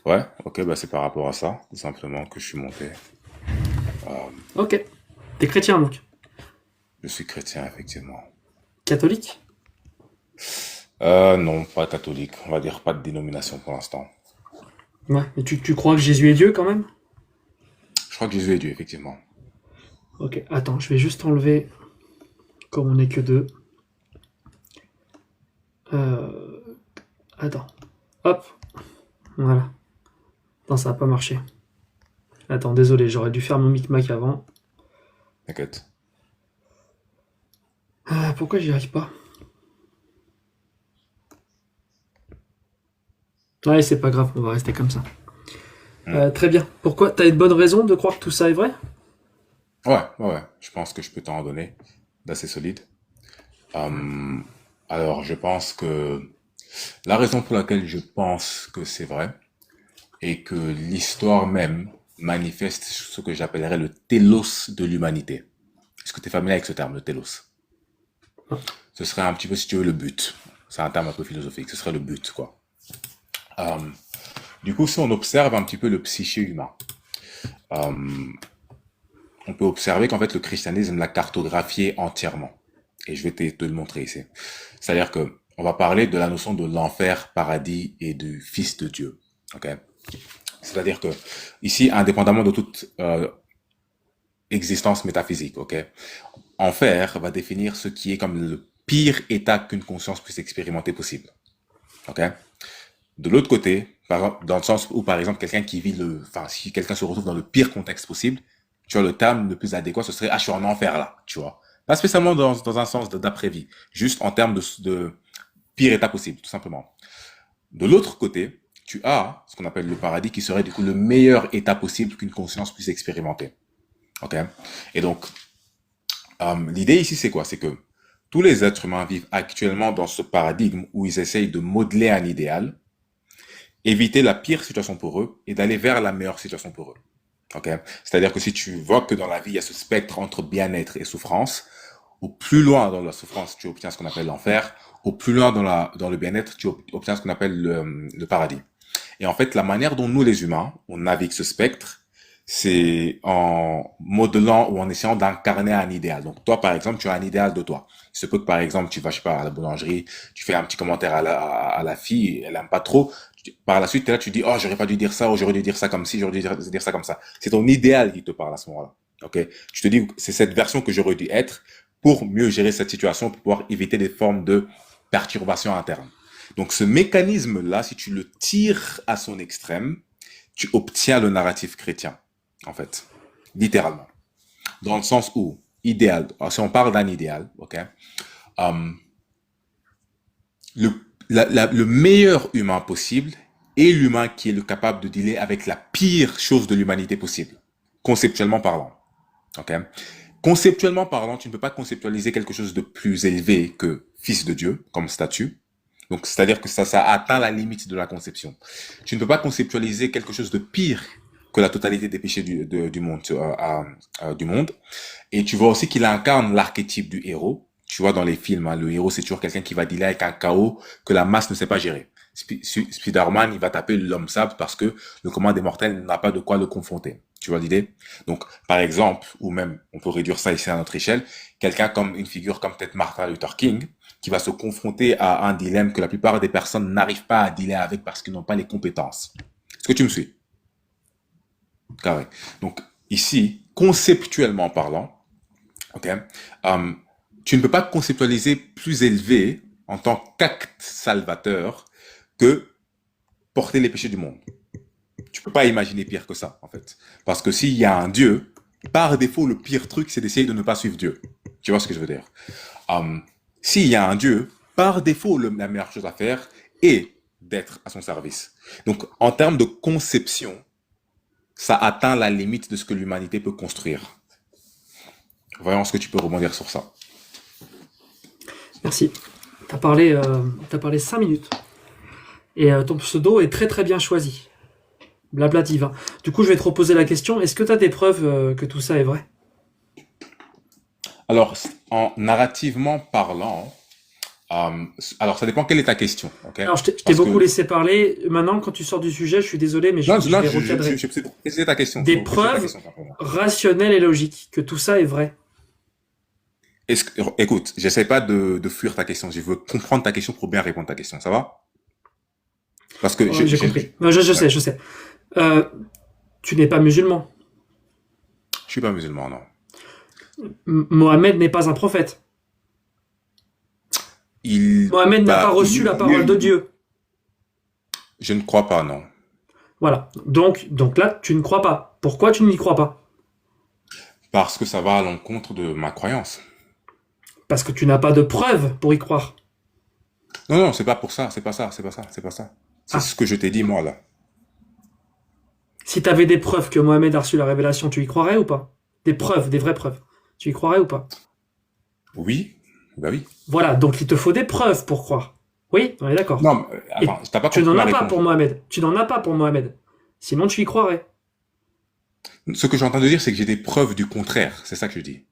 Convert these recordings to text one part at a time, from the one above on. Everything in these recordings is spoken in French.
Ouais, ok, bah c'est par rapport à ça, tout simplement, que je suis monté. Euh, Ok. T'es chrétien donc. je suis chrétien, effectivement. Catholique? Non, pas catholique. On va dire pas de dénomination pour l'instant. Ouais. Mais tu crois que Jésus est Dieu quand même? Je crois que Jésus est Dieu, effectivement. Ok. Attends, je vais juste enlever, comme on n'est que deux. Euh... Attends. Hop. Voilà. Non, ça n'a pas marché. Attends, désolé, j'aurais dû faire mon micmac avant. T'inquiète. Pourquoi j'y arrive pas? Ouais, c'est pas grave, on va rester comme ça. Hmm. Très bien. Pourquoi? T'as une bonne raison de croire que tout ça est vrai? Ouais, ouais, ouais. Je pense que je peux t'en donner d'assez solide. Euh, alors, je pense que la raison pour laquelle je pense que c'est vrai est que l'histoire même manifeste ce que j'appellerais le télos de l'humanité. Est-ce que tu es familier avec ce terme, le télos? Ce serait un petit peu, si tu veux, le but. C'est un terme un peu philosophique. Ce serait le but, quoi. Euh, du coup, si on observe un petit peu le psyché humain, euh, on peut observer qu'en fait, le christianisme l'a cartographié entièrement. Et je vais te le montrer ici. C'est-à-dire que on va parler de la notion de l'enfer, paradis et du Fils de Dieu. Ok. C'est-à-dire que ici, indépendamment de toute existence métaphysique, ok, enfer va définir ce qui est comme le pire état qu'une conscience puisse expérimenter possible. Ok. De l'autre côté, dans le sens où, par exemple, quelqu'un qui vit enfin, si quelqu'un se retrouve dans le pire contexte possible, tu vois, le terme le plus adéquat, ce serait, ah, je suis en enfer là, tu vois. Pas spécialement dans un sens d'après-vie, juste en termes de pire état possible, tout simplement. De l'autre côté, tu as ce qu'on appelle le paradis, qui serait du coup le meilleur état possible qu'une conscience puisse expérimenter. Ok. Et donc, l'idée ici, c'est quoi? C'est que tous les êtres humains vivent actuellement dans ce paradigme où ils essayent de modeler un idéal, éviter la pire situation pour eux et d'aller vers la meilleure situation pour eux. Okay. C'est-à-dire que si tu vois que dans la vie, il y a ce spectre entre bien-être et souffrance, au plus loin dans la souffrance, tu obtiens ce qu'on appelle l'enfer, au plus loin dans le bien-être, tu obtiens ce qu'on appelle le paradis. Et en fait, la manière dont nous, les humains, on navigue ce spectre, c'est en modelant ou en essayant d'incarner un idéal. Donc, toi, par exemple, tu as un idéal de toi. Il se peut que, par exemple, tu vas, je sais pas, à la boulangerie, tu fais un petit commentaire à la fille, elle aime pas trop. Par la suite, là, tu dis, oh, j'aurais pas dû dire ça, ou j'aurais dû dire ça comme ci, j'aurais dû dire ça comme ça. C'est ton idéal qui te parle à ce moment-là. Ok? Tu te dis, c'est cette version que j'aurais dû être pour mieux gérer cette situation, pour pouvoir éviter des formes de perturbations internes. Donc ce mécanisme-là, si tu le tires à son extrême, tu obtiens le narratif chrétien, en fait, littéralement. Dans le sens où, idéal, si on parle d'un idéal, ok, euh, le, le meilleur humain possible est l'humain qui est le capable de dealer avec la pire chose de l'humanité possible, conceptuellement parlant. Ok. Conceptuellement parlant, tu ne peux pas conceptualiser quelque chose de plus élevé que fils de Dieu comme statut. Donc, c'est-à-dire que ça atteint la limite de la conception. Tu ne peux pas conceptualiser quelque chose de pire que la totalité des péchés du monde, du monde. Et tu vois aussi qu'il incarne l'archétype du héros. Tu vois, dans les films, hein, le héros, c'est toujours quelqu'un qui va dealer avec un chaos que la masse ne sait pas gérer. Spider-Man, il va taper l'homme sable parce que le commun des mortels n'a pas de quoi le confronter. Tu vois l'idée? Donc, par exemple, ou même, on peut réduire ça ici à notre échelle, quelqu'un comme une figure comme peut-être Martin Luther King, qui va se confronter à un dilemme que la plupart des personnes n'arrivent pas à dealer avec parce qu'ils n'ont pas les compétences. Est-ce que tu me suis? Carré. Donc, ici, conceptuellement parlant, ok, tu ne peux pas conceptualiser plus élevé en tant qu'acte salvateur que porter les péchés du monde. Tu peux pas imaginer pire que ça, en fait. Parce que s'il y a un Dieu, par défaut, le pire truc, c'est d'essayer de ne pas suivre Dieu. Tu vois ce que je veux dire? Um, S'il y a un Dieu, par défaut, la meilleure chose à faire est d'être à son service. Donc, en termes de conception, ça atteint la limite de ce que l'humanité peut construire. Voyons ce que tu peux rebondir sur ça. Merci. T'as parlé 5 minutes. Et ton pseudo est très très bien choisi. Blabla divin. Du coup, je vais te reposer la question. Est-ce que t'as des preuves que tout ça est vrai? Alors, en narrativement parlant, Alors, ça dépend quelle est ta question, ok? Alors, je t'ai Parce beaucoup que, laissé parler. Maintenant, quand tu sors du sujet, je suis désolé, mais non, je non, vais recadrer. quelle est ta question? Des Quelle est ta preuves question, simplement? rationnelles et logiques, que tout ça est vrai. Écoute, j'essaie pas de fuir ta question. Je veux comprendre ta question pour bien répondre à ta question. Ça va? Parce que Ouais, j'ai compris. Je ouais, sais, je sais. Euh, Tu n'es pas musulman. je suis pas musulman, non. Mohamed n'est pas un prophète. Mohamed n'a pas reçu la parole de Dieu. Je ne crois pas, non. Voilà. Donc là, tu ne crois pas. Pourquoi tu n'y crois pas? Parce que ça va à l'encontre de ma croyance. Parce que tu n'as pas de preuves pour y croire. Non, non, c'est pas pour ça, c'est pas ça, c'est pas ça, c'est pas ça. C'est Ah. ce que je t'ai dit, moi, là. Si tu avais des preuves que Mohamed a reçu la révélation, tu y croirais ou pas? Des preuves, des vraies preuves. Tu y croirais ou pas? Oui, bah oui. Voilà, donc il te faut des preuves pour croire. Oui, on est d'accord. Non, mais, Et attends, t'as pas tu compris n'en ma as pas réponse. pour Mohamed. Tu n'en as pas pour Mohamed. Sinon, tu y croirais. Ce que j'entends de dire, c'est que j'ai des preuves du contraire. C'est ça que je dis.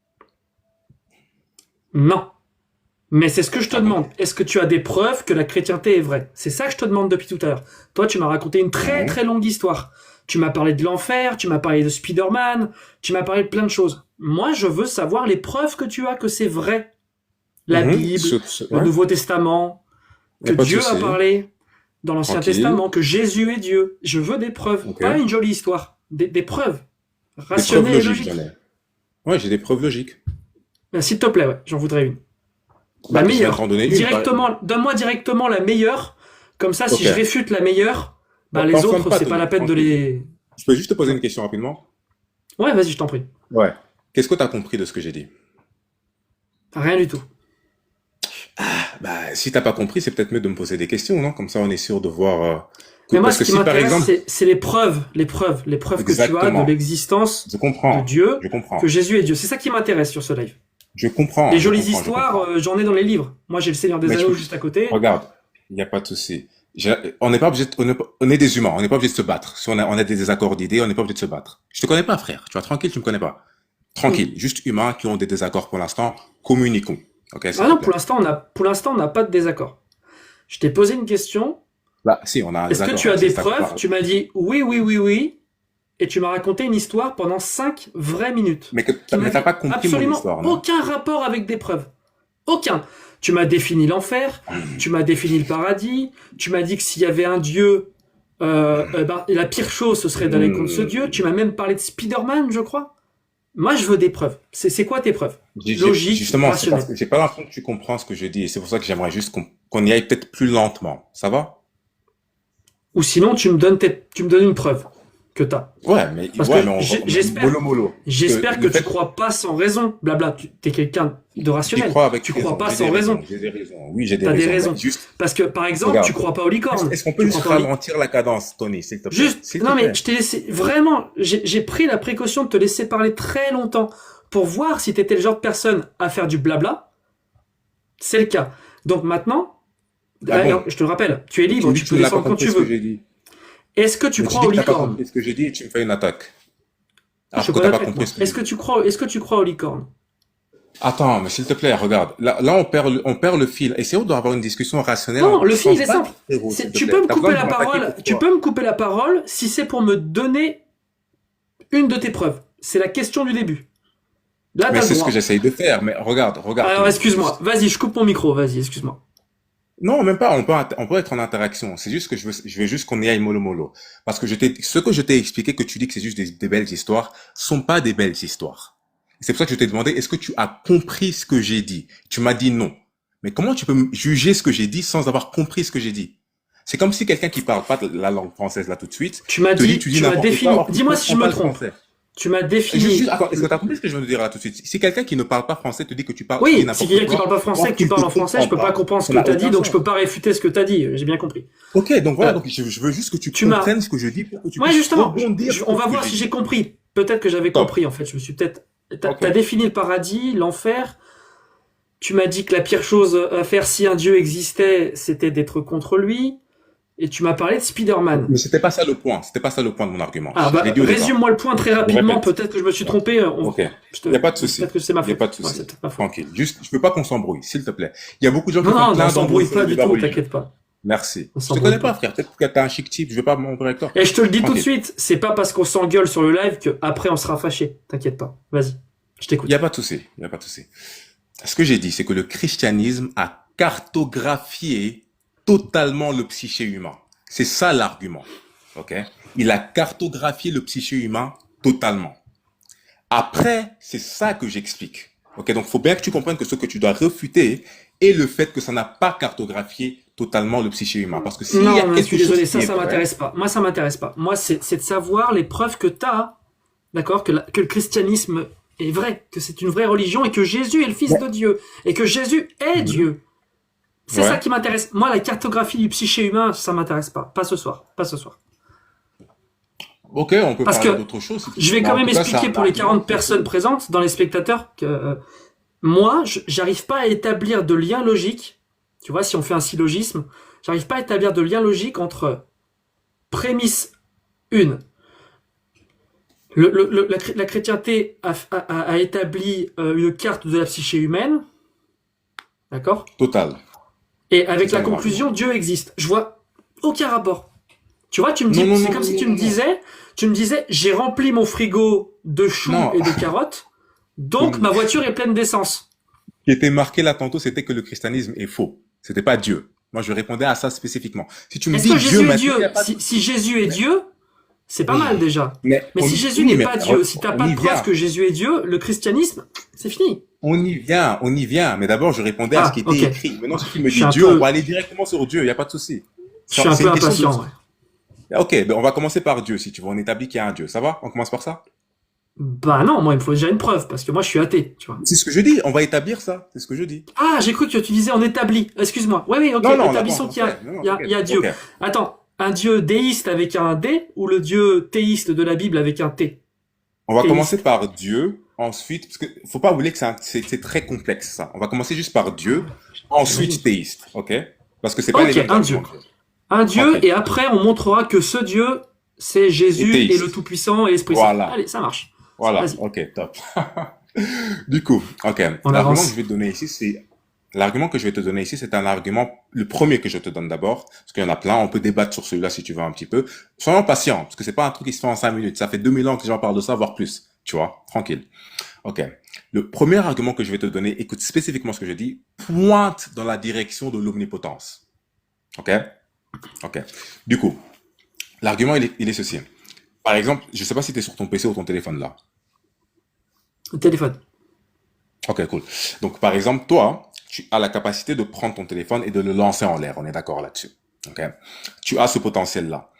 Non. Mais c'est ce que je te Ah bon? demande. Est-ce que tu as des preuves que la chrétienté est vraie? C'est ça que je te demande depuis tout à l'heure. Toi, tu m'as raconté une très Non. très longue histoire. Tu m'as parlé de l'enfer, tu m'as parlé de Spider-Man, tu m'as parlé de plein de choses. Moi, je veux savoir les preuves que tu as que c'est vrai. La Bible, le Ouais, Nouveau Testament, y que a pas de Dieu a souci. parlé dans l'Ancien Tranquille. Testament, que Jésus est Dieu. Je veux des preuves, Ok. pas une jolie histoire. Des preuves Des preuves rationnelles et logiques, logiques. j'en ai. Ouais, j'ai des preuves logiques. Ben, s'il te plaît, ouais, j'en voudrais une. La Bah, je viens de meilleure. t'en donner une. Directement, donne-moi directement la meilleure. Comme ça, si Ok. je réfute la meilleure, bah Bon, les t'enflamme autres, pas, c'est pas Tony. la peine de Tranquille. les. Je peux juste te poser une question rapidement? Ouais, vas-y, je t'en prie. Ouais. Qu'est-ce que tu as compris de ce que j'ai dit? Rien du tout. Bah, si t'as pas compris, c'est peut-être mieux de me poser des questions, non? Comme ça, on est sûr de voir. Mais moi, Parce ce que qui si par m'intéresse, exemple, c'est les preuves, les preuves que tu as de exactement, l'existence je de comprends, Dieu, je que comprends, Jésus est Dieu. C'est ça qui m'intéresse sur ce live. je comprends, Les je jolies comprends, je histoires, comprends. j'en ai dans les livres. Moi, j'ai le Seigneur des Mais Anneaux juste à côté. regarde, il n'y a pas de souci. On n'est pas obligé, on est des humains, on n'est pas obligé de se battre. Si on a des désaccords d'idées, on n'est pas obligé de se battre. Je te connais pas, frère. Tu vois, tranquille, tu me connais pas. Hmm. Tranquille, juste humains qui ont des désaccords pour l'instant, communiquons. Ok, s'il Ah te non, plaît. pour l'instant, on n'a pas de désaccord. Je t'ai posé une question. Bah, si, on a un Est-ce que désaccord. tu as C'est des ça qu'on preuves? parle. Tu m'as dit oui, oui, oui, oui. Et tu m'as raconté une histoire pendant 5 vraies minutes. Mais Qui mais t'as n'avait pas compris mon absolument histoire, non? aucun rapport avec des preuves. Aucun. Tu m'as défini l'enfer, tu m'as défini le paradis, tu m'as dit que s'il y avait un Dieu, ben, la pire chose, ce serait d'aller contre ce Dieu. Tu m'as même parlé de Spider-Man, je crois. Moi, je veux des preuves. C'est quoi tes preuves? Logique, Justement, c'est parce rationnelle. que j'ai pas l'impression que tu comprends ce que je dis. Et c'est pour ça que j'aimerais juste qu'on y aille peut-être plus lentement. Ça va? Ou sinon, tu me donnes une preuve que t'as. Parce que Ouais, mais mollo mollo. j'espère que Le tu fait crois pas sans raison. Blabla, t'es quelqu'un de j'y rationnel. crois avec Tu raison. crois pas J'ai sans des raison. raisons. J'ai des raisons. Oui, j'ai des T'as des raisons. raisons. Mais juste, Parce que, par exemple, tu regarde. crois pas aux licornes. Est-ce qu'on peut Tu juste crois pas aux ralentir la cadence, Tony, s'il te plaît? Juste, S'il te non mais plaît. je t'ai laissé, vraiment, j'ai pris la précaution de te laisser parler très longtemps pour voir si t'étais le genre de personne à faire du blabla. C'est le cas. Donc maintenant, Ah bon? je te le rappelle, tu es Tu libre, me dis tu que tu peux ne l'as pas descendre quand compris tu ce que veux. j'ai dit. Est-ce que tu Mais tu crois dis aux que t'as pas licornes? compris ce que j'ai dit et tu me fais une attaque. Je Alors que connais t'as pas pas compris moi. ce que j'ai dit. Est-ce que tu crois aux licornes? Attends, mais s'il te plaît, regarde. Là, on perd le fil. Essayons d'avoir une discussion rationnelle Non, le sans fil il se est battre, simple. frérot, s'il te Tu plaît. peux me T'as couper besoin de la m'attaquer parole. Tu pourquoi? peux me couper la parole si c'est pour me donner une de tes preuves. C'est la question du début. Là, Mais t'as le c'est ce que droit. j'essaye de faire. Mais regarde, Alors, Tony. excuse-moi. Vas-y, je coupe mon micro. Vas-y, excuse-moi. Non, même pas. On peut être en interaction. C'est juste que je veux juste qu'on y aille mollo mollo. Parce que ce que je t'ai expliqué, que tu dis que c'est juste des belles histoires, sont pas des belles histoires. C'est pour ça que je t'ai demandé, est-ce que tu as compris ce que j'ai dit? Tu m'as dit non. Mais comment tu peux juger ce que j'ai dit sans avoir compris ce que j'ai dit? C'est comme si quelqu'un qui parle pas de la langue française là tout de suite, Tu m'as te dit, dit, tu dis tu m'as n'importe défini. quoi, or que tu Dis-moi si je comprends me pas le trompe. français. Tu m'as défini. Attends, est-ce que tu as compris ce que je viens de dire là tout de suite? Si quelqu'un qui ne parle pas français te dit que tu dis Oui, si n'importe quelqu'un qui quoi, parle pas français, or que tu qu'il parles te en français, je peux comprend pas pas. comprendre ce Ça que n'a t'as dit, aucun donc je sens. peux pas réfuter ce que t'as dit. J'ai bien compris. Ok, donc voilà, Euh, donc je veux juste que tu tu m'as. comprennes ce que je dis pour que tu Ouais, puisses justement. rebondir On sur va ce que voir j'ai si dit. j'ai compris. Peut-être que j'avais Top. compris, en fait. Je me suis peut-être. T'as Ok. défini le paradis, l'enfer. Tu m'as dit que la pire chose à faire si un dieu existait, c'était d'être contre lui. et tu m'as parlé de Spider-Man. Mais c'était pas ça le point. C'était pas ça le point de mon argument. Ah Je bah, l'ai dit au départ. résume-moi le point très Je rapidement, répète. peut-être que je me suis trompé. Ok. Il n'y a pas de souci. Peut-être que c'est ma Il n'y a faute. pas de Ouais, souci. c'est peut-être ma faute. Tranquille. Juste, je veux pas qu'on s'embrouille, s'il te plaît. Il y a beaucoup de gens qui Non, font non, on plein s'embrouille d'embrouilles sur pas le du débat tout, religieux. t'inquiète pas. Merci. On Je te s'embrouille connais pas, pas. frère. Peut-être que t'es un chic type. Je vais pas m'embrouiller avec toi. Et je te le dis tout de Tranquille. suite, c'est pas parce qu'on s'engueule sur le live que après on sera fâché. T'inquiète pas. Vas-y, je Il t'écoute. n'y a pas de souci. Il n'y a pas de souci. Ce que j'ai dit, c'est que le christianisme a cartographié totalement le psyché humain. C'est ça l'argument. Ok? Il a cartographié le psyché humain totalement. Après, c'est ça que j'explique. Ok? Donc, faut bien que tu comprennes que ce que tu dois réfuter est le fait que ça n'a pas cartographié totalement le psyché humain. Parce que s'il y a Non, mais je quelque suis chose désolé, qui est ça vrai, m'intéresse pas. Moi, ça m'intéresse pas. Moi, c'est de savoir les preuves que t'as, d'accord, que le christianisme est vrai, que c'est une vraie religion et que Jésus est le Fils de Dieu et que Jésus est Dieu. C'est Ouais. ça qui m'intéresse. Moi, la cartographie du psyché humain, ça m'intéresse pas. Pas ce soir. Pas ce soir. ok, on peut Parce parler que d'autre chose. je vais Mais quand en même tout cas, expliquer c'est un pour les argument 40 qui est personnes présentes dans les spectateurs que moi, j'arrive pas à établir de lien logique. Tu vois, si on fait un syllogisme, j'arrive pas à établir de lien logique entre prémisse 1. La chrétienté a établi une carte de la psyché humaine, d'accord? total. Et avec C'est la ça mon conclusion, argument. Dieu existe. Je vois aucun rapport. Tu vois, tu me dis, Non, non, c'est non, comme non, si non, tu non, me non. disais, j'ai rempli mon frigo de choux Non. et de carottes, donc ma voiture est pleine d'essence. Ce qui était marqué là tantôt, c'était que le christianisme est faux. C'était pas Dieu. Moi, je répondais à ça spécifiquement. Si tu me Est-ce dis que Dieu Jésus est maintenant, il Dieu? n'y a pas de... Si Jésus est Dieu, c'est pas Oui. mal déjà. Mais, Mais si Jésus oui, n'est mais pas Dieu, si t'as on pas y de preuve vient. que Jésus est Dieu, le christianisme, c'est fini. On y vient, on y vient. Mais d'abord, je répondais à ce Ah, qui était ok. écrit. Maintenant, si tu me Je suis dis un Dieu, peu, on va aller directement sur Dieu. Il n'y a pas de souci. je suis un C'est peu une question de... impatient, ouais. Ok, ben on va commencer par Dieu, si tu veux. On établit qu'il y a un Dieu. Ça va? On commence par ça? Bah non, moi il me faut déjà une preuve, parce que moi je suis athée, tu vois. C'est ce que je dis. On va établir ça. C'est ce que je dis. Ah, j'ai cru que tu disais on établit. Excuse-moi. Oui, oui, ok, Non, non, on l'a pas établissons encore qu'il y a, fait. Non, non, il y a, t'inquiète. il y a Dieu. Ok. Attends, un Dieu déiste avec un D ou le Dieu théiste de la Bible avec un T? On va Théiste. commencer par Dieu, ensuite, parce que faut pas oublier que c'est très complexe, ça. On va commencer juste par Dieu, ensuite théiste, ok? Parce que c'est pas les Ok, mêmes un Dieu. arguments. Un Dieu, Ok. et après on montrera que ce Dieu, c'est Et Jésus et théiste. le Tout-Puissant et l'Esprit Saint. Voilà. Allez, ça marche. Voilà. Vas-y, Ok, top. Du coup, ok. on L'argument que avance. je vais te donner ici, l'argument que je vais te donner ici, c'est un argument, le premier que je te donne d'abord, parce qu'il y en a plein, on peut débattre sur celui-là si tu veux un petit peu. Soyons patients, parce que c'est pas un truc qui se fait en 5 minutes. Ça fait 2000 ans que les gens parlent de ça, voire plus. Tu vois? Tranquille. Ok. Le premier argument que je vais te donner, écoute spécifiquement ce que je dis, pointe dans la direction de l'omnipotence. Ok? Ok. Du coup, l'argument, il est ceci. Par exemple, je sais pas si tu es sur ton PC ou ton téléphone là. Le téléphone. Ok, cool. Donc, par exemple, toi, tu as la capacité de prendre ton téléphone et de le lancer en l'air. On est d'accord là-dessus. Ok? Tu as ce potentiel-là.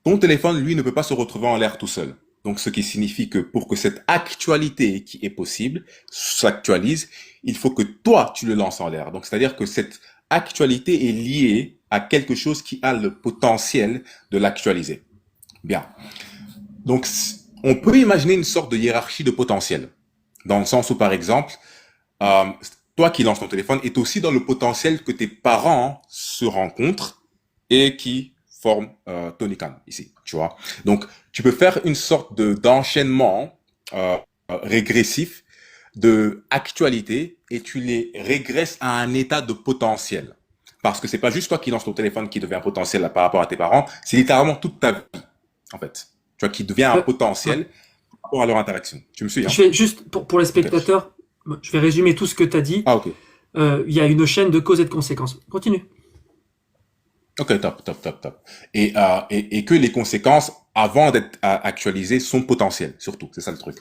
Ton téléphone, lui, ne peut pas se retrouver en l'air tout seul. Donc, ce qui signifie que pour que cette actualité qui est possible s'actualise, il faut que toi, tu le lances en l'air. Donc, c'est-à-dire que cette actualité est liée à quelque chose qui a le potentiel de l'actualiser. Bien. Donc, on peut imaginer une sorte de hiérarchie de potentiel. Dans le sens où, par exemple, euh, toi qui lances ton téléphone est aussi dans le potentiel que tes parents se rencontrent et qui forment Tony Khan ici, tu vois. Donc, tu peux faire une sorte d'enchaînement régressif de actualité et tu les régresses à un état de potentiel. Parce que c'est pas juste toi qui lances ton téléphone qui devient potentiel là, par rapport à tes parents, c'est littéralement toute ta vie, en fait. Tu vois, qui devient un potentiel par rapport à leur interaction. Tu me suis, hein? Je vais juste, pour les Ok. spectateurs, je vais résumer tout ce que tu as dit. Ah, ok. Il y a une chaîne de causes et de conséquences. Continue. Ok, top, top, top, top. Et que les conséquences, avant d'être actualisées, sont potentielles, surtout. C'est ça le truc.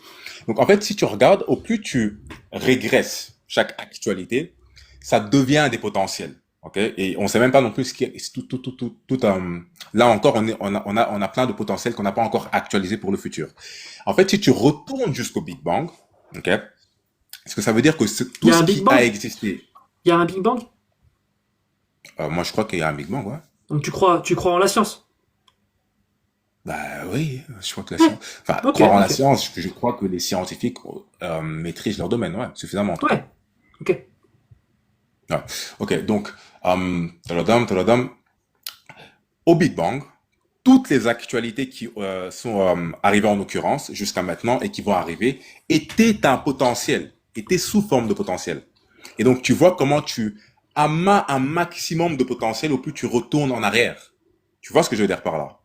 Donc, en fait, si tu regardes, au plus tu régresses chaque actualité, ça devient des potentiels. Ok? Et on sait même pas non plus ce qui est, là encore, on a plein de potentiels qu'on n'a pas encore actualisés pour le futur. En fait, si tu retournes jusqu'au Big Bang, ok? Est-ce que ça veut dire que Il y tout a ce un Big qui Bang? a existé, Il y a un Big Bang? moi, je crois qu'il y a un Big Bang, ouais. Donc tu crois en la science? Bah oui, je crois que la Ouais. science, enfin, Ok, croire en la ok. science, je crois que les scientifiques maîtrisent leur domaine, ouais, suffisamment en tout cas. Ouais. Ok. Ouais. Ok, donc, taladam, taladam. Au Big Bang, toutes les actualités qui sont arrivées en occurrence jusqu'à maintenant et qui vont arriver étaient un potentiel, étaient sous forme de potentiel. Et donc, tu vois comment tu amas un maximum de potentiel au plus tu retournes en arrière. Tu vois ce que je veux dire par là?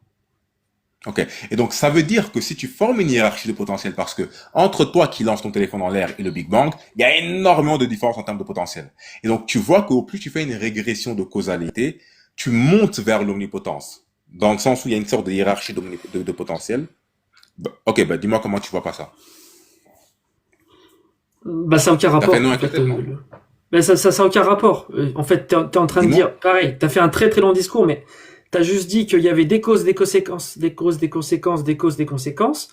Ok. Et donc, ça veut dire que si tu formes une hiérarchie de potentiel, parce que entre toi qui lance ton téléphone en l'air et le Big Bang, il y a énormément de différence en termes de potentiel. Et donc, tu vois qu'au plus tu fais une régression de causalité, tu montes vers l'omnipotence. Dans le sens où il y a une sorte de hiérarchie de potentiel. Ok, bah, dis-moi comment tu vois pas ça. Bah, ça n'a aucun T'as fait rapport. non En avec le fait, tellement. mais ça n'a aucun rapport. En fait, t'es en train de Dis-moi. dire, pareil, t'as fait un très très long discours, mais t'as juste dit qu'il y avait des causes, des conséquences, des causes, des conséquences, des causes, des conséquences.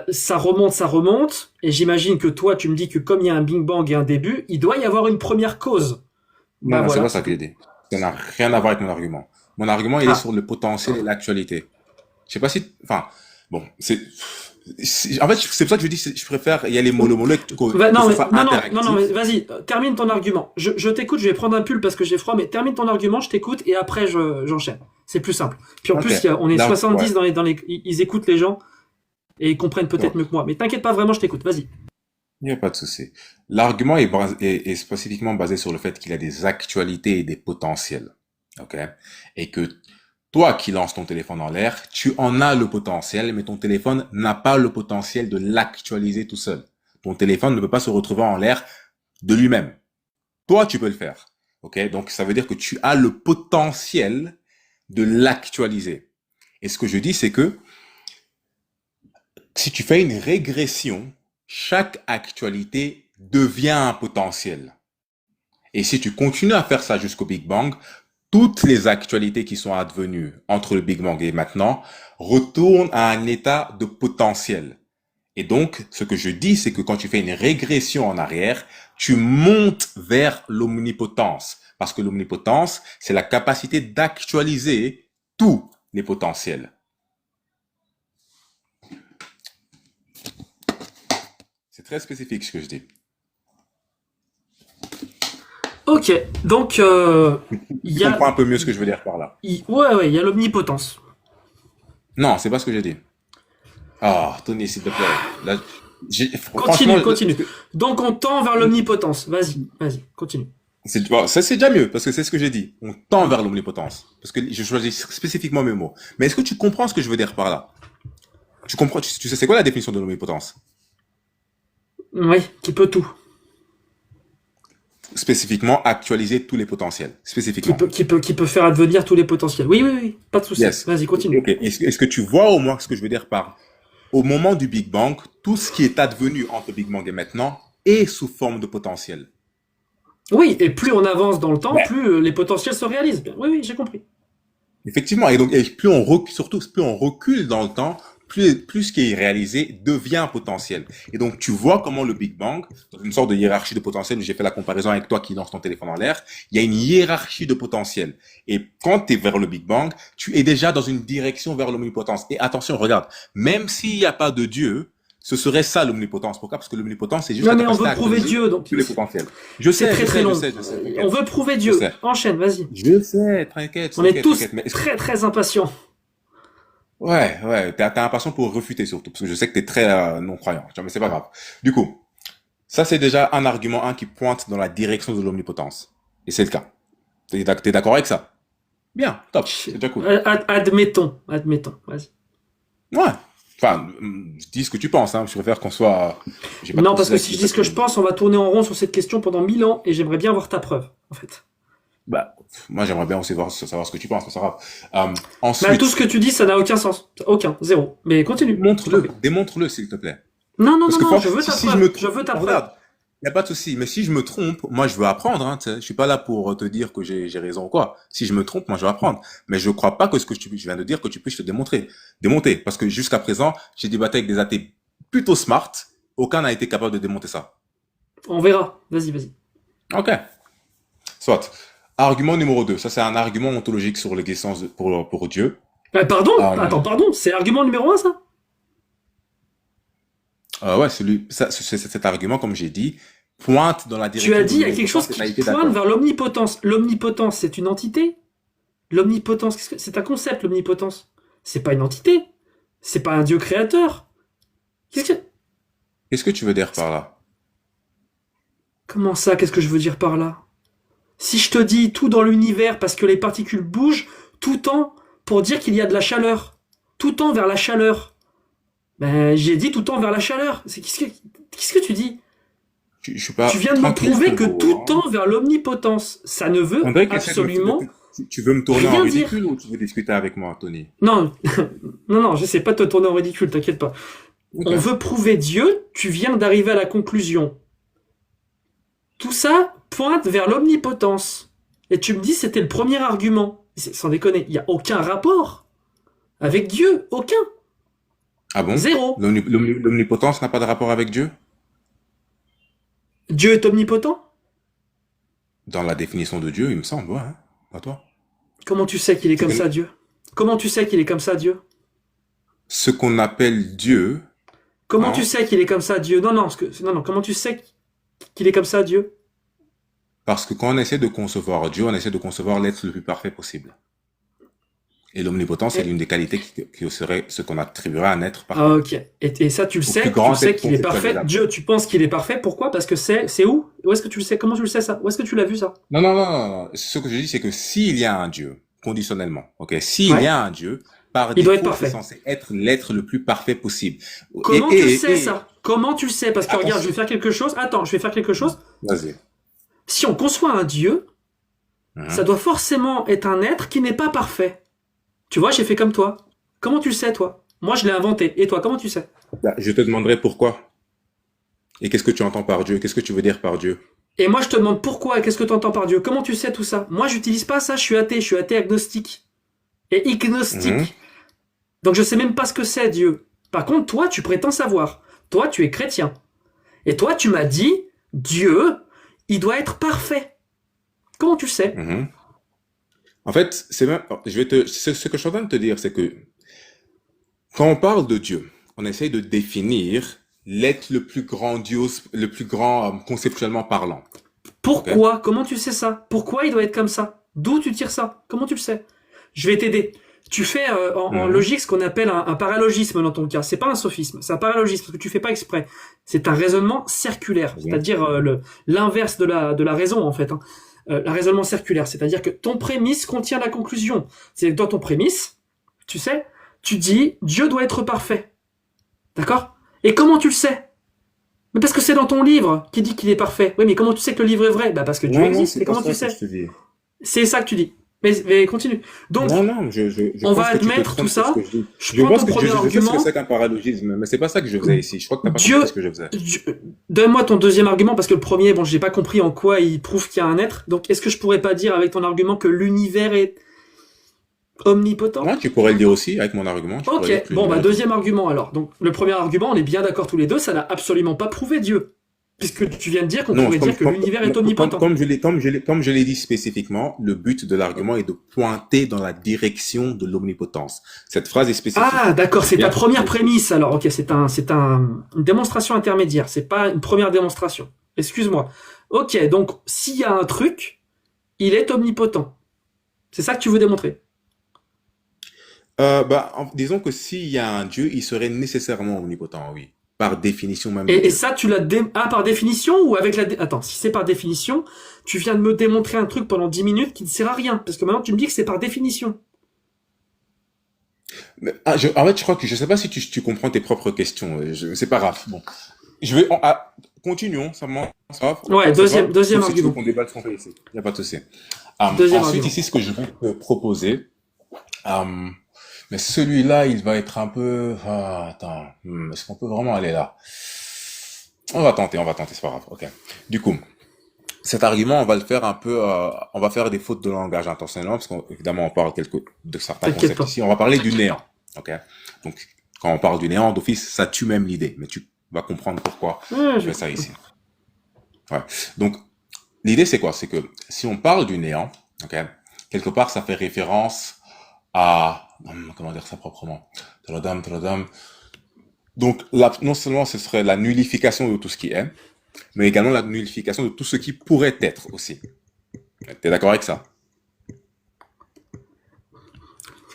Ça remonte, et j'imagine que toi, tu me dis que comme il y a un Big Bang et un début, il doit y avoir une première cause. Non, Bah non, c'est voilà, pas c'est ça que tout. j'ai dit. Ça n'a rien à voir avec mon argument. Mon argument, il est Ah. sur le potentiel et l'actualité. Je sais pas si, enfin, bon, en fait, c'est pour ça que je dis, je préfère y aller mollo-mollo et que Non, ce mais, soit non, mais interactif. vas-y, termine ton argument. Je t'écoute, je vais prendre un pull parce que j'ai froid, mais termine ton argument, je t'écoute et après j'enchaîne. C'est plus simple. Puis en Ok. plus, on est Là, ouais. 70 ils écoutent les gens et ils comprennent peut-être Donc, mieux que moi. Mais t'inquiète pas, vraiment, je t'écoute, vas-y. il n'y a pas de souci. L'argument est spécifiquement basé sur le fait qu'il y a des actualités et des potentiels. Ok? Et que toi qui lances ton téléphone en l'air, tu en as le potentiel, mais ton téléphone n'a pas le potentiel de l'actualiser tout seul. Ton téléphone ne peut pas se retrouver en l'air de lui-même. Toi, tu peux le faire. Ok? Donc, ça veut dire que tu as le potentiel de l'actualiser. Et ce que je dis, c'est que si tu fais une régression, chaque actualité devient un potentiel. Et si tu continues à faire ça jusqu'au Big Bang, toutes les actualités qui sont advenues entre le Big Bang et maintenant retournent à un état de potentiel. Et donc, ce que je dis, c'est que quand tu fais une régression en arrière, tu montes vers l'omnipotence. Parce que l'omnipotence, c'est la capacité d'actualiser tous les potentiels. C'est très spécifique ce que je dis. Ok, donc il Tu y a, comprends un peu mieux ce que je veux dire par là. ouais, il y a l'omnipotence. Non, c'est pas ce que j'ai dit. Ah, Tony, s'il te plaît. Là, franchement, Continue. Donc on tend vers l'omnipotence. Vas-y, continue. bon, ça c'est déjà mieux parce que c'est ce que j'ai dit. On tend vers l'omnipotence parce que je choisis spécifiquement mes mots. Mais est-ce que tu comprends ce que je veux dire par là? Tu comprends? Tu sais c'est quoi la définition de l'omnipotence? Oui, qui peut tout. Spécifiquement, actualiser tous les potentiels. Spécifiquement. Qui peut faire advenir tous les potentiels. Oui, pas de souci. Yes. Vas-y, continue. Ok. Est-ce que tu vois au moins ce que je veux dire par au moment du Big Bang, tout ce qui est advenu entre le Big Bang et maintenant est sous forme de potentiel. Oui, et plus on avance dans le temps, Ouais. plus les potentiels se réalisent. Oui, j'ai compris. Effectivement, et donc et plus on recule, surtout plus on recule dans le temps, plus ce qui est réalisé devient potentiel. Et donc tu vois comment le Big Bang, dans une sorte de hiérarchie de potentiel, où j'ai fait la comparaison avec toi qui lance ton téléphone en l'air, il y a une hiérarchie de potentiel. Et quand tu es vers le Big Bang, tu es déjà dans une direction vers l'omnipotence. Et attention, regarde, même s'il n'y a pas de Dieu, ce serait ça l'omnipotence. Pourquoi? Parce que l'omnipotence, c'est juste Non, la mais on capacité veut à prouver actualiser Dieu, donc tous les potentiels. Je c'est sais, très je très sais, je long. sais, je sais, On t'inquiète. veut prouver Je Dieu. sais. Enchaîne, vas-y. Je sais, t'inquiète, On est t'inquiète, tous t'inquiète. Mais très très impatients. ouais, t'as un patient pour refuter surtout, parce que je sais que t'es très non-croyant, tu vois, mais c'est pas grave. Du coup, ça c'est déjà un argument, un qui pointe dans la direction de l'omnipotence. Et c'est le cas. T'es d'accord avec ça? Bien, top, c'est déjà cool. Admettons. Vas-y. Ouais. Enfin, dis ce que tu penses, hein. Je préfère qu'on soit... J'ai pas de Non, parce soucis que avec si le je dis fait ce que je pense, on va tourner en rond sur cette question pendant 1000 ans et j'aimerais bien voir ta preuve, en fait. Bah, moi j'aimerais bien aussi savoir ce que tu penses, mais c'est grave. Mais tout ce Ensuite, que tu dis, ça n'a aucun sens. Aucun, zéro. Mais continue, je t'en prie. démontre-le s'il te plaît. Parce que Non, je veux ta si je preuve. me Je trompe, veux ta preuve. regarde, il n'y a pas de souci. Mais si je me trompe, moi je veux apprendre. Hein, tu sais. Je suis pas là pour te dire que j'ai raison ou quoi. Si je me trompe, moi je veux apprendre. Mais je crois pas que ce que je viens de dire que tu puisses te démonter. Parce que jusqu'à présent, j'ai débattu avec des athées plutôt smart. Aucun n'a été capable de démonter ça. On verra. Vas-y. Ok. Soit. Argument numéro 2. Ça c'est un argument ontologique sur l'existence pour Dieu. Pardon? Euh, Attends, pardon. C'est argument numéro 1, ça? ouais, cet argument, comme j'ai dit, pointe dans la Tu as direction de dit, il y a quelque chose l'omnipotence et qui t'as été pointe d'accord. vers l'omnipotence. L'omnipotence, c'est une entité? L'omnipotence, c'est un concept, l'omnipotence. C'est pas une entité. C'est pas un Dieu créateur. Qu'est-ce que... Qu'est-ce que tu veux dire par là? Comment ça, qu'est-ce que je veux dire par là? Si je te dis tout dans l'univers parce que les particules bougent, tout tend pour dire qu'il y a de la chaleur. Tout tend vers la chaleur. Ben, j'ai dit tout tend vers la chaleur. Qu'est-ce que tu dis? Je suis pas Tu viens de me tranquille, prouver que Togo, tout hein. tend vers l'omnipotence. Ça ne veut On dirait que absolument tu veux me tourner en rien dire. ridicule ou tu veux discuter avec moi, Tony? Non, non, je sais pas te tourner en ridicule, t'inquiète pas. Ok. On veut prouver Dieu, tu viens d'arriver à la conclusion. Tout ça pointe vers l'omnipotence. Et tu me dis c'était le premier argument. Sans déconner, il n'y a aucun rapport avec Dieu, aucun. Ah bon? Zéro. L'omnipotence n'a pas de rapport avec Dieu? Dieu est omnipotent? Dans la définition de Dieu, il me semble, ouais, hein. Pas toi. Comment tu sais qu'il est Tu comme connais ça, Dieu? Comment tu sais qu'il est comme ça, Dieu? ce qu'on appelle Dieu, Comment tu hein, sais qu'il est comme ça, Dieu? Non, non, non, comment tu sais qu'il est comme ça, Dieu? parce que quand on essaie de concevoir Dieu, on essaie de concevoir l'être le plus parfait possible. Et l'omnipotence est Et- l'une des qualités qui serait ce qu'on attribuerait à un être Ah, parfait. ok. Et ça, tu le Au plus sais, grand être qu'il est parfait. conceptualisable. Dieu, tu penses qu'il est parfait. Pourquoi? Parce que c'est où? Où est-ce que tu le sais? Comment tu le sais ça? Où est-ce que tu l'as vu ça? Non, non, non, non, non. Ce que je dis, c'est que s'il y a un Dieu, conditionnellement, ok, s'il y Ouais. a un Dieu, par Il doit être défaut, c'est parfait. censé être l'être le plus parfait possible. Comment tu le sais ça? Comment tu le sais? Parce que regarde, je Attention. vais faire quelque chose. Attends, je vais faire quelque chose. Vas-y. Si on conçoit un Dieu, ça Mhm. doit forcément être un être qui n'est pas parfait. Tu vois, j'ai fait comme toi. Comment tu le sais, toi? Moi, je l'ai inventé. Et toi, comment tu sais? Bah, je te demanderai pourquoi. Et qu'est-ce que tu entends par Dieu? Qu'est-ce que tu veux dire par Dieu? Et moi, je te demande pourquoi et qu'est-ce que tu entends par Dieu? Comment tu sais tout ça? Moi, j'utilise pas ça. Je suis athée agnostique et Mhm. ignostique. Donc, je sais même pas ce que c'est Dieu. Par contre, toi, tu prétends savoir. Toi, tu es chrétien. Et toi, tu m'as dit, Dieu, il doit être parfait. Comment tu sais? Mhm. En fait, ce que je suis en train de te dire, c'est que quand on parle de Dieu, on essaye de définir l'être le plus grandiose, le plus grand conceptuellement parlant. Ok? Pourquoi? Comment tu sais ça? Pourquoi il doit être comme ça? D'où tu tires ça? Comment tu le sais? Je vais t'aider. Tu fais en Mhm. logique ce qu'on appelle un paralogisme dans ton cas. C'est pas un sophisme, c'est un paralogisme parce que tu fais pas exprès. C'est un raisonnement circulaire, Mhm. c'est-à-dire l'inverse de la raison en fait. Hein. Un raisonnement circulaire, c'est-à-dire que ton prémisse contient la conclusion. C'est que dans ton prémisse, tu sais, tu dis Dieu doit être parfait, d'accord? Et comment tu le sais? Mais parce que c'est dans ton livre qui dit qu'il est parfait. Oui, mais comment tu sais que le livre est vrai? Bah parce que Dieu Non, non, existe. c'est Et pas comment ça tu que sais? je te dis. C'est ça que tu dis. Mais continue. Donc, Non, non, je on va pense que tu te admettre tout trompes sur ce ça. que je dis. Je Je prends pense ton que premier je sais ce que argument. c'est qu'un paralogisme, mais c'est pas ça que je faisais ici. Je crois que t'as pas compris Dieu, ce que je faisais. donne-moi ton deuxième argument parce que le premier, bon, j'ai pas compris en quoi il prouve qu'il y a un être. Donc, est-ce que je pourrais pas dire avec ton argument que l'univers est omnipotent? Ouais, tu pourrais le dire aussi avec mon argument. Tu pourrais dire Ok. que Bon, bah l'univers est deuxième argument alors. Donc, le premier argument, on est bien d'accord tous les deux, ça n'a absolument pas prouvé Dieu, puisque tu viens de dire qu'on non, pourrait dire que l'univers est omnipotent. comme je l'ai dit spécifiquement, le but de l'argument est de pointer dans la direction de l'omnipotence. Cette phrase est spécifique. Ah, d'accord, c'est ta Bien. première prémisse alors. Ok, une démonstration intermédiaire, c'est pas une première démonstration. Excuse-moi. Ok, donc s'il y a un truc, il est omnipotent. C'est ça que tu veux démontrer. Disons que s'il y a un Dieu, il serait nécessairement omnipotent, oui. Par définition même de Et Dieu. ça, tu l'as par définition ou avec Attends, si c'est par définition, tu viens de me démontrer un truc pendant 10 minutes qui ne sert à rien. Parce que maintenant, tu me dis que c'est par définition. En fait, je crois que je sais pas si tu comprends tes propres questions. C'est pas grave. Bon, continuons. Ça va. Ouais, deuxième Sauf si tu veux argument. qu'on déballe ce qu'on fait ici. Il y a pas de souci. Deuxième Ensuite, argument. ici, ce que je vais te proposer, mais celui-là, il va être un peu. Attends, est-ce qu'on peut vraiment aller là? On va tenter, c'est pas grave. Ok. Du coup, cet argument, on va le faire un peu. On va faire des fautes de langage intentionnellement, parce qu'évidemment, on parle de certains T'inquiète concepts pas. ici. On va parler du néant. Ok. Donc, quand on parle du néant, d'office, ça tue même l'idée. Mais tu vas comprendre pourquoi Ouais, je je fais ça ici. Ouais. Donc, l'idée, c'est quoi? C'est que si on parle du néant, ok, quelque part, ça fait référence à, comment dire ça proprement? Tadadam. Donc, non seulement ce serait la nullification de tout ce qui est, mais également la nullification de tout ce qui pourrait être aussi. T'es d'accord avec ça?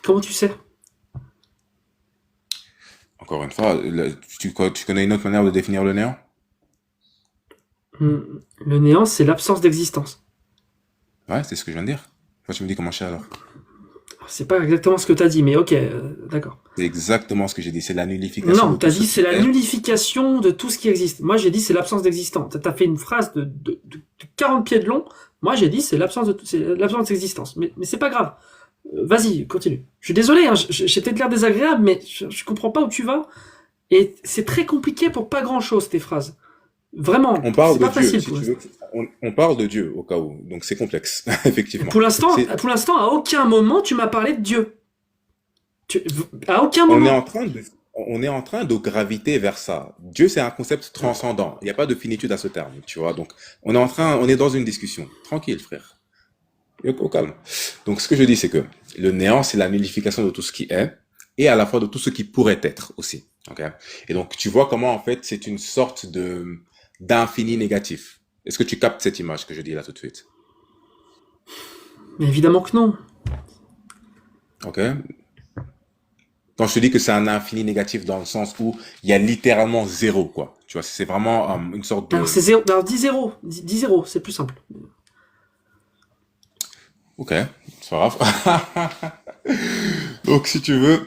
Comment tu sais? Encore une fois, tu connais une autre manière de définir le néant? Le néant, c'est l'absence d'existence. Ouais, c'est ce que je viens de dire. Toi, tu me dis comment je sais alors? C'est pas exactement ce que t'as dit, mais ok, d'accord. C'est exactement ce que j'ai dit. C'est la nullification Non, de t'as tout ce dit c'est qui la est. nullification de tout ce qui existe. Moi, j'ai dit c'est l'absence d'existence. T'as fait une phrase de 40 pieds de long. Moi, j'ai dit c'est l'absence d'existence. Mais c'est pas grave. Vas-y, continue. Je suis désolé, hein, j'ai peut-être l'air désagréable, mais je comprends pas où tu vas. Et c'est très compliqué pour pas grand-chose, tes phrases. Vraiment, On parle c'est de pas Dieu, facile si pour tu l'instant. veux. On parle de Dieu au cas où. Donc c'est complexe, effectivement. C'est, Pour l'instant, à aucun moment tu m'as parlé de Dieu. Tu- à aucun on est moment. en train de, on est en train de graviter vers ça. Dieu, c'est un concept transcendant. Il n'y a pas de finitude à ce terme, tu vois. Donc on est dans une discussion. Tranquille, frère. Au calme. Donc ce que je dis, c'est que le néant, c'est la nullification de tout ce qui est et à la fois de tout ce qui pourrait être aussi. Ok. Et donc tu vois comment en fait c'est une sorte de d'infini négatif. Est-ce que tu captes cette image que je dis là tout de suite? Mais évidemment que non. Ok. Quand je te dis que c'est un infini négatif dans le sens où il y a littéralement zéro, quoi. Tu vois, c'est vraiment une sorte Alors de... c'est zéro. Alors dis zéro. Dis zéro, c'est plus simple. Ok, c'est pas grave. Donc, si tu veux,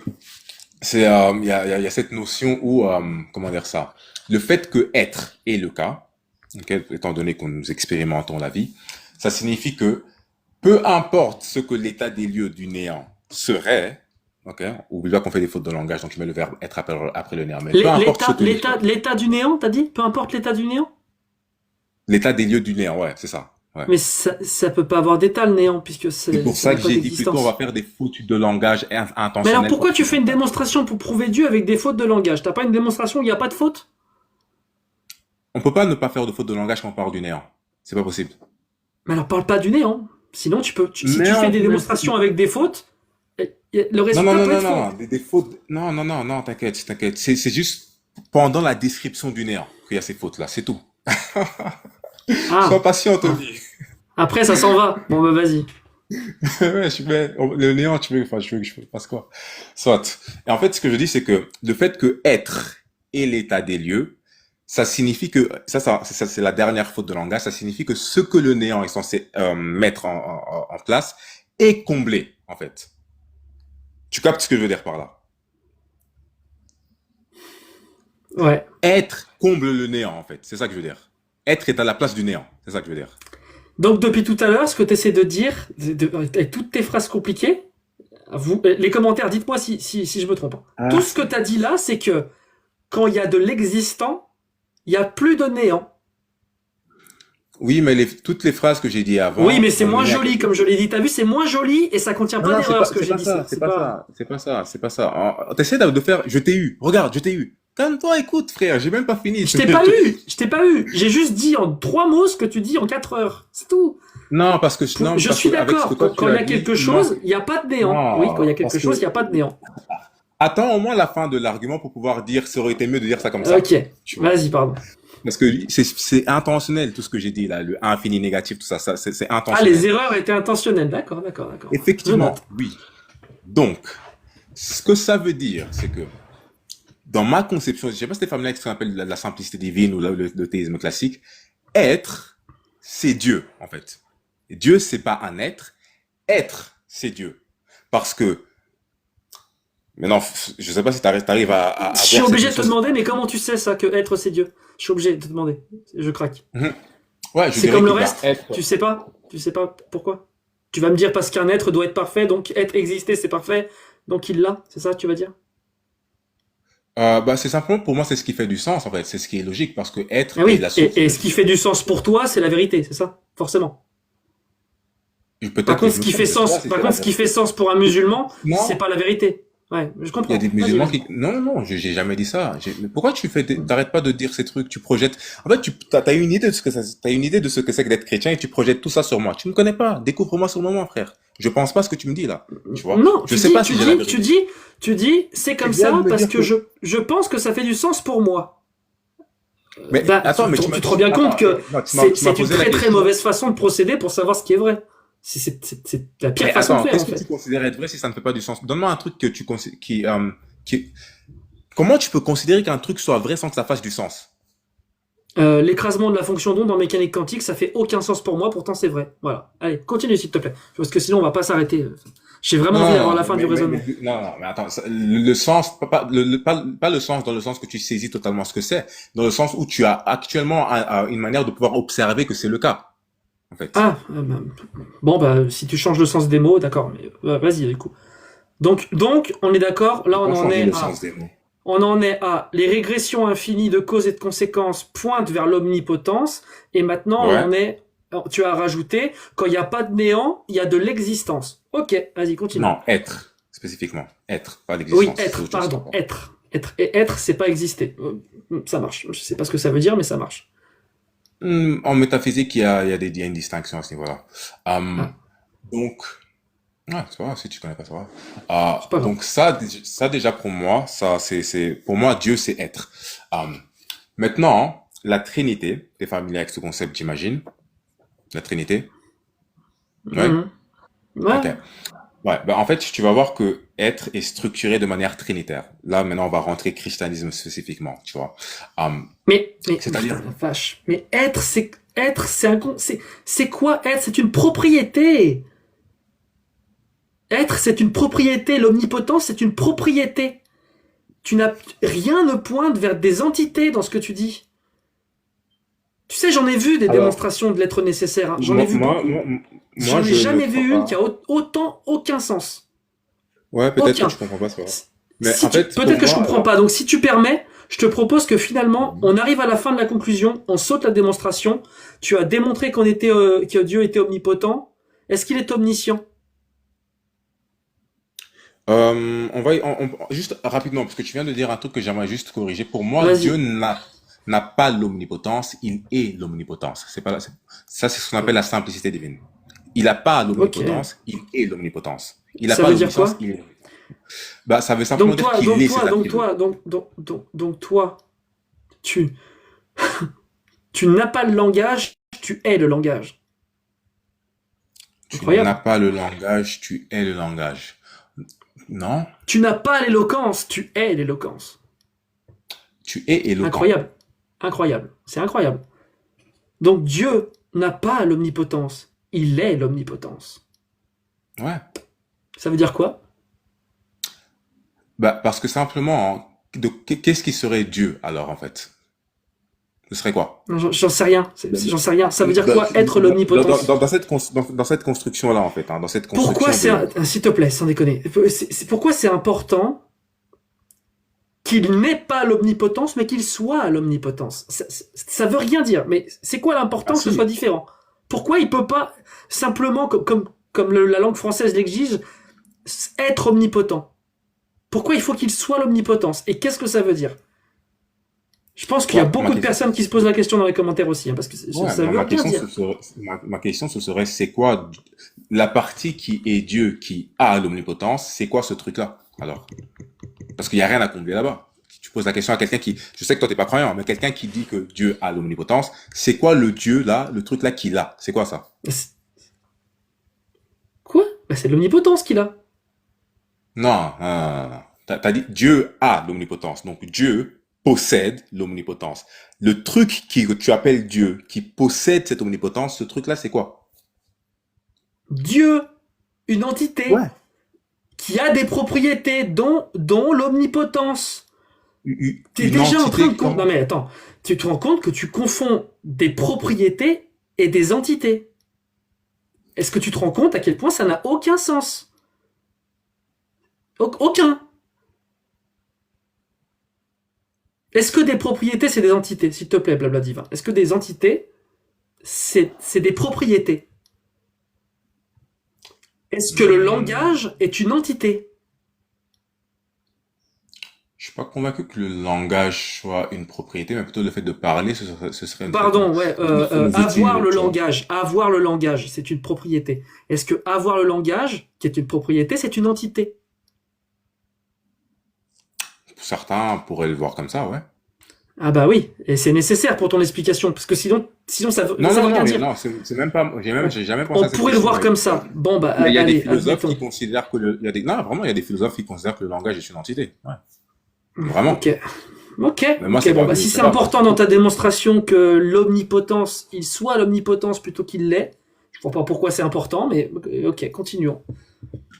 c'est il y a cette notion où, comment dire ça, le fait que être est le cas, ok, étant donné que nous expérimentons la vie, ça signifie que peu importe ce que l'état des lieux du néant serait, ok, oublie pas qu'on fait des fautes de langage, donc je mets le verbe être après le néant, mais peu importe ce que L'état du néant, t'as dit? Peu importe l'état du néant? l'état des lieux du néant, ouais, c'est ça. Ouais. Mais ça peut pas avoir d'état le néant, puisque C'est pour ça ça n'a que pas j'ai dit plutôt on va d'existence. faire des fautes de langage Mais alors intentionnelles pourquoi tu fais une occidentales. démonstration pour prouver Dieu avec des fautes de langage? T'as pas une démonstration où il n'y a pas de faute? On peut pas ne pas faire de fautes de langage quand on parle du néant. C'est pas possible. Mais alors parle pas du néant. Sinon si tu fais Néant, des démonstrations avec des fautes, le non, non, résultat non, peut non, être faux. non, des fautes. Non, non, non, non, t'inquiète, t'inquiète. C'est juste pendant la description du néant qu'il y a ces fautes-là, c'est tout. Sois Ah, patient, ah. Tony. Après ça s'en va. Bon bah vas-y. Ouais, le néant, tu veux que je fasse quoi? Soit. Et en fait, ce que je dis, c'est que le fait que être est l'état des lieux, ça signifie que, c'est la dernière faute de langage, ça signifie que ce que le néant est censé mettre en place est comblé, en fait. Tu captes ce que je veux dire par là? Ouais. Être comble le néant, en fait. C'est ça que je veux dire. Être est à la place du néant. C'est ça que je veux dire. Donc depuis tout à l'heure, ce que tu essaies de dire, avec toutes tes phrases compliquées, vous, les commentaires, dites-moi si je me trompe. Tout ce que tu as dit là, c'est que quand il y a de l'existant, il n'y a plus de néant. Oui, mais toutes les phrases que j'ai dit Oui, avant mais c'est vont moins mener à joli, quelque comme je chose. l'ai dit. T'as vu, c'est moins joli et ça contient Non, pas non, d'erreur, ce que c'est j'ai pas dit. ça, C'est pas... c'est pas ça, c'est pas ça. T'essaies de faire, je t'ai eu. Regarde, je t'ai eu. Calme-toi, écoute, frère, j'ai même pas fini. Je t'ai pas eu, je t'ai pas eu. J'ai juste dit en 3 mots ce que tu dis en 4 heures. C'est tout. Non, parce que, non, Je parce suis que avec ce que d'accord. toi tu Quand il y as a dit, quelque non, chose, il n'y a pas de néant. Oui, quand il y a non, quelque parce chose, il que, n'y a pas de néant. attends au moins la fin de l'argument pour pouvoir dire, ça aurait été mieux de dire ça comme ça. Ok, Tu vois. vas-y, pardon. Parce que c'est intentionnel, tout ce que j'ai dit là, le infini négatif, tout ça, c'est Ah, les intentionnel. erreurs étaient intentionnelles. D'accord, d'accord, d'accord. Je Effectivement, note. oui. Donc, ce que ça veut dire, c'est que dans ma conception, je sais pas si t'es familier avec ce qu'on appelle la simplicité divine ou le théisme classique, être, c'est Dieu, en fait. Dieu, c'est pas un être, c'est Dieu. Parce que, maintenant, je sais pas si t'arrives Je à suis voir cette obligé de te notion. demander, mais comment tu sais ça, que être c'est Dieu? Je suis obligé de te demander. Je craque. Mhm. Ouais, je C'est dirais comme le qu'il va reste? être. Tu sais pas? Tu sais pas pourquoi? Tu vas me dire parce qu'un être doit être parfait, donc être exister c'est parfait, donc il l'a, c'est ça que tu vas dire? Bah, c'est simplement, pour moi, c'est ce qui fait du sens, en fait. C'est ce qui est logique, parce que être Ah est oui, la source et de ce qui Dieu. fait du sens pour toi, c'est la vérité, c'est ça? Forcément. Par Peut-être que contre, je me trompe, je sais pas si par c'est la contre, ce qui fait vérité. sens pour un musulman, c'est Non, pas la vérité. Ouais, je il y a des comprends. Vas-y, musulmans vas-y. qui... Non, non, non, j'ai jamais dit ça. Mais pourquoi t'arrêtes pas de dire ces trucs, tu projettes... En fait, t'as une idée de ce que t'as une idée de ce que c'est que d'être chrétien et tu projettes tout ça sur moi. Tu me connais pas. Découvre-moi sur le moment, frère. Je pense pas ce que tu me dis, là. Tu vois? Non, Je sais pas si j'ai la vérité. tu dis, c'est Tu comme viens de ça me parce dire que que... je pense que ça fait du sens pour moi. Mais, Ben, attends, mais tu te rends bien compte que non, tu c'est m'as une posé la très très question. mauvaise façon de procéder pour savoir ce qui est vrai. C'est la pire Mais façon de attends, faire, en qu'est-ce que tu fait. considères être vrai si ça ne fait pas du sens? Donne-moi un truc que qui... Comment tu peux considérer qu'un truc soit vrai sans que ça fasse du sens? L'écrasement de la fonction d'onde en mécanique quantique, ça fait aucun sens pour moi, pourtant c'est vrai. Voilà. Allez, continue s'il te plaît. Parce que sinon on va pas s'arrêter. J'ai vraiment envie d'avoir Non, la fin du raisonnement. non, non, mais attends, le sens, pas le sens dans le sens que tu saisis totalement ce que c'est, dans le sens où tu as actuellement une manière de pouvoir observer que c'est le cas, en fait. Ah, bon bah si tu changes le sens des mots, d'accord, mais vas-y du coup. Donc on est d'accord, là J'ai on pas en changé est le à sens des mots. on en est à les régressions infinies de causes et de conséquences pointent vers l'omnipotence, et maintenant on Ouais. en est, tu as rajouté, quand il n'y a pas de néant, il y a de l'existence. Ok, vas-y, continue. Non, être, spécifiquement. Être, pas Oui, l'existence. C'est être, autre chose, pardon, par contre. être. Être. Et être, c'est pas exister. Ça marche. Je sais pas ce que ça veut dire, mais ça marche. En métaphysique, il y a une distinction à ce niveau-là. Ah, Donc, ouais, c'est pas grave, si tu connais pas, ça va. c'est pas grave. Donc ça déjà pour moi, pour moi, Dieu, c'est être. Maintenant, la Trinité, t'es familier avec ce concept, j'imagine. La Trinité? Ouais? Mhm. Ouais. Ok. Ouais, en fait, tu vas voir que être est structuré de manière trinitaire. Là, maintenant, on va rentrer christianisme spécifiquement, tu vois. Mais, C'est-à-dire, putain, la vache. Mais être, c'est quoi être? C'est une propriété. Être, c'est une propriété. L'omnipotence, c'est une propriété. Rien ne pointe vers des entités dans ce que tu dis. Tu sais, j'en ai vu des alors, démonstrations de l'être nécessaire, hein. J'en ai moi, vu moi, beaucoup. moi, moi, J'en ai je ne jamais crois vu une qui pas. a autant aucun sens. Ouais, peut-être que Aucun. tu comprends pas, c'est vrai. Mais Si en fait, pour peut-être que je moi, comprends pas. Donc si tu permets, je te propose que finalement, on arrive à la fin de la conclusion, on saute la démonstration. Tu as démontré que Dieu était omnipotent. Est-ce qu'il est omniscient? juste rapidement, parce que tu viens de dire un truc que j'aimerais juste corriger. Pour moi, Dieu Vas-y. n'a pas l'omnipotence, il est l'omnipotence. Ça, c'est ce qu'on appelle la simplicité divine. Il n'a pas Ok. l'omnipotence, il est l'omnipotence. Il n'a Ça pas veut dire l'omniscience, quoi? il est l'omnipotence. Bah, ça veut simplement dire qu'il est cet attribut. Donc toi, tu, tu n'as pas le langage, tu es le langage. Tu n'as Incroyable. pas le langage, tu es le langage. Non, Tu n'as pas l'éloquence, tu es l'éloquence. tu es éloquent. Incroyable. Incroyable. C'est incroyable. Donc Dieu n'a pas l'omnipotence. Il est l'omnipotence. Ouais. Ça veut dire quoi? Bah, parce que simplement, hein, qu'est-ce qui serait Dieu alors en fait? Ce serait quoi? Non, j'en sais rien. J'en sais rien. Ça veut dire Dans, quoi être l'omnipotence? dans cette construction-là, en fait, hein, dans cette Pourquoi construction de... s'il te plaît, sans déconner, pourquoi c'est important qu'il n'ait pas l'omnipotence, mais qu'il soit l'omnipotence? Ça veut rien dire. Mais c'est quoi Ah l'important que ce soit si, différent? Pourquoi il peut pas simplement, comme la langue française l'exige, être omnipotent? Pourquoi il faut qu'il soit l'omnipotence? Et qu'est-ce que ça veut dire? Je pense qu'il y a ouais, beaucoup de personnes qui se posent la question dans les commentaires aussi, hein, parce que ça veut ma rien question, dire. ma question, ce serait, c'est quoi la partie qui est Dieu, qui a l'omnipotence, c'est quoi ce truc-là, alors? Parce qu'il y a rien à combler là-bas. Si tu poses la question à quelqu'un qui, je sais que toi t'es pas croyant, mais quelqu'un qui dit que Dieu a l'omnipotence, c'est quoi le Dieu là, le truc là qu'il a? C'est quoi ça? Quoi? Bah, c'est l'omnipotence qu'il a. Non, non, non, non. T'as dit Dieu a l'omnipotence. Donc Dieu possède l'omnipotence. Le truc que tu appelles Dieu, qui possède cette omnipotence, ce truc-là, c'est quoi? Dieu, une entité Ouais. qui a des propriétés, dont l'omnipotence. T'es Une déjà en train de... entité Non comme... mais attends, tu te rends compte que tu confonds des propriétés et des entités. Est-ce que tu te rends compte à quel point ça n'a aucun sens? Aucun. Est-ce que des propriétés, c'est des entités? S'il te plaît, blabla divin. Est-ce que des entités, c'est des propriétés? Est-ce que le Hmm, langage est une entité? je suis pas convaincu que le langage soit une propriété, mais plutôt le fait de parler, ce serait Pardon, ouais, ce sont des outils, tu vois. avoir le langage, c'est une propriété. Est-ce que avoir le langage, qui est une propriété, c'est une entité? Certains pourraient le voir comme ça, ouais. Ah bah oui, et c'est nécessaire pour ton explication, parce que sinon Non, ça non, veut non, rien non, dire. non, c'est même pas, Ouais. j'ai jamais pensé On à cette pourrait le question, voir comme ça. Bon bah mais il y a des allez, philosophes qui admettons. considèrent que il y a des, non, vraiment, il y a des philosophes qui considèrent que le langage est une entité. Ouais. Vraiment. Ok. Ok, Mais moi, ok, c'est bon, pas, bah si c'est c'est pas, important dans ta démonstration que l'omnipotence, il soit l'omnipotence plutôt qu'il l'est, je vois pas pourquoi c'est important, mais ok, continuons.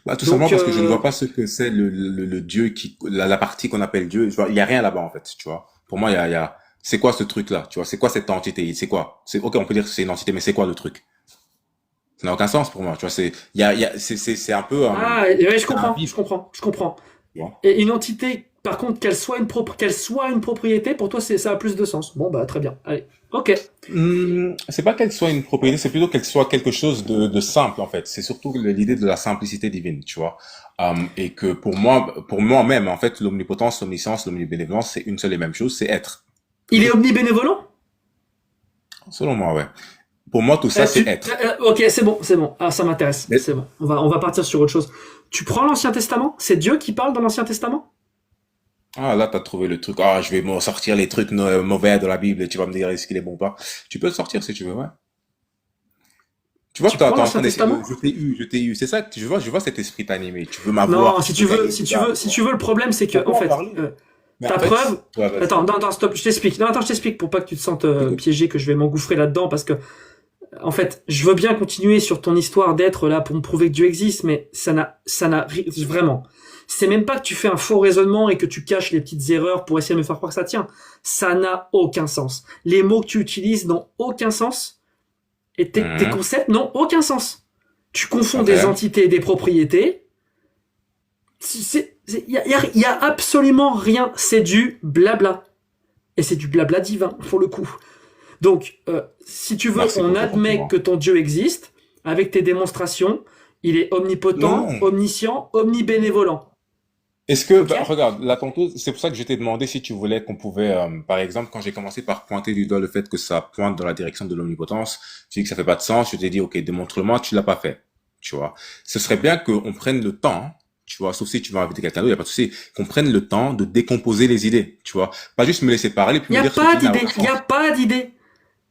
bah, tout simplement Donc, parce que je ne vois pas ce que c'est le Dieu la partie qu'on appelle Dieu. Tu vois, il y a rien là-bas, en fait, tu vois. Pour moi, c'est quoi ce truc-là, tu vois, c'est quoi cette entité, c'est quoi? Ok, on peut dire que c'est une entité, mais c'est quoi le truc? Ça n'a aucun sens pour moi, tu vois, c'est un peu, ah, ouais, je c'est un comprends, vide, je comprends, je comprends. tu vois. Et une entité, par contre, qu'elle soit une propriété, pour toi, ça a plus de sens. Bon, bah très bien, allez, ok. C'est pas qu'elle soit une propriété, c'est plutôt qu'elle soit quelque chose de simple, en fait. C'est surtout l'idée de la simplicité divine, tu vois. Et que pour moi-même, en fait, l'omnipotence, l'omniscience, l'omnibénévolence, c'est une seule et même chose, c'est être. Il est Tout. omnibénévolent? Selon moi, ouais. Pour moi, tout ça, c'est être. Ok, c'est bon. Ah, ça m'intéresse. Mais, C'est bon. On va partir sur autre chose. Tu prends l'Ancien Testament? C'est Dieu qui parle dans l'Ancien Testament? ah, là, t'as trouvé le truc. Ah, je vais me sortir les trucs mauvais de la Bible et tu vas me dire est-ce qu'il est bon ou pas. Tu peux le sortir si tu veux, ouais. Tu vois que Tu prends t'es en l'Ancien train d'essayer de, Testament? je t'ai eu. C'est ça que je vois cet esprit t'animer. Tu veux m'avoir, Non, tu veux gagner le débat, tu si vois. tu veux, le problème, c'est On que, peut en en fait, parler. Mais en ta fait, preuve. ouais, vas-y. Attends, non, stop, je t'explique. Non, attends, je t'explique pour pas que tu te sentes Écoute. piégé, que je vais m'engouffrer là-dedans, parce que, en fait, je veux bien continuer sur ton histoire d'être là pour me prouver que Dieu existe, mais vraiment. C'est même pas que tu fais un faux raisonnement et que tu caches les petites erreurs pour essayer de me faire croire que ça tient. Ça n'a aucun sens. Les mots que tu utilises n'ont aucun sens et tes Mhm. concepts n'ont aucun sens. Tu confonds Ok. des entités et des propriétés. Y a absolument rien. C'est du blabla. Et c'est du blabla divin, pour le coup. Donc, si tu veux, Merci on pour ton admet compliment. que ton Dieu existe, avec tes démonstrations, il est omnipotent, Non. omniscient, omnibénévolent. Est-ce que, Ok? bah, regarde, là, tantôt, c'est pour ça que je t'ai demandé si tu voulais qu'on pouvait, par exemple, quand j'ai commencé par pointer du doigt le fait que ça pointe dans la direction de l'omnipotence, tu dis que ça fait pas de sens, je t'ai dit, ok, démontre-le-moi, tu l'as pas fait, tu vois. Ce serait bien qu'on prenne le temps, tu vois, sauf si tu veux inviter quelqu'un d'autre, y a pas de souci, qu'on prenne le temps de décomposer les idées, tu vois. Pas juste me laisser parler puis Il n'y me a dire ce que tu pas dis n'a d'idée. aucun Il n'y a sens. pas d'idée.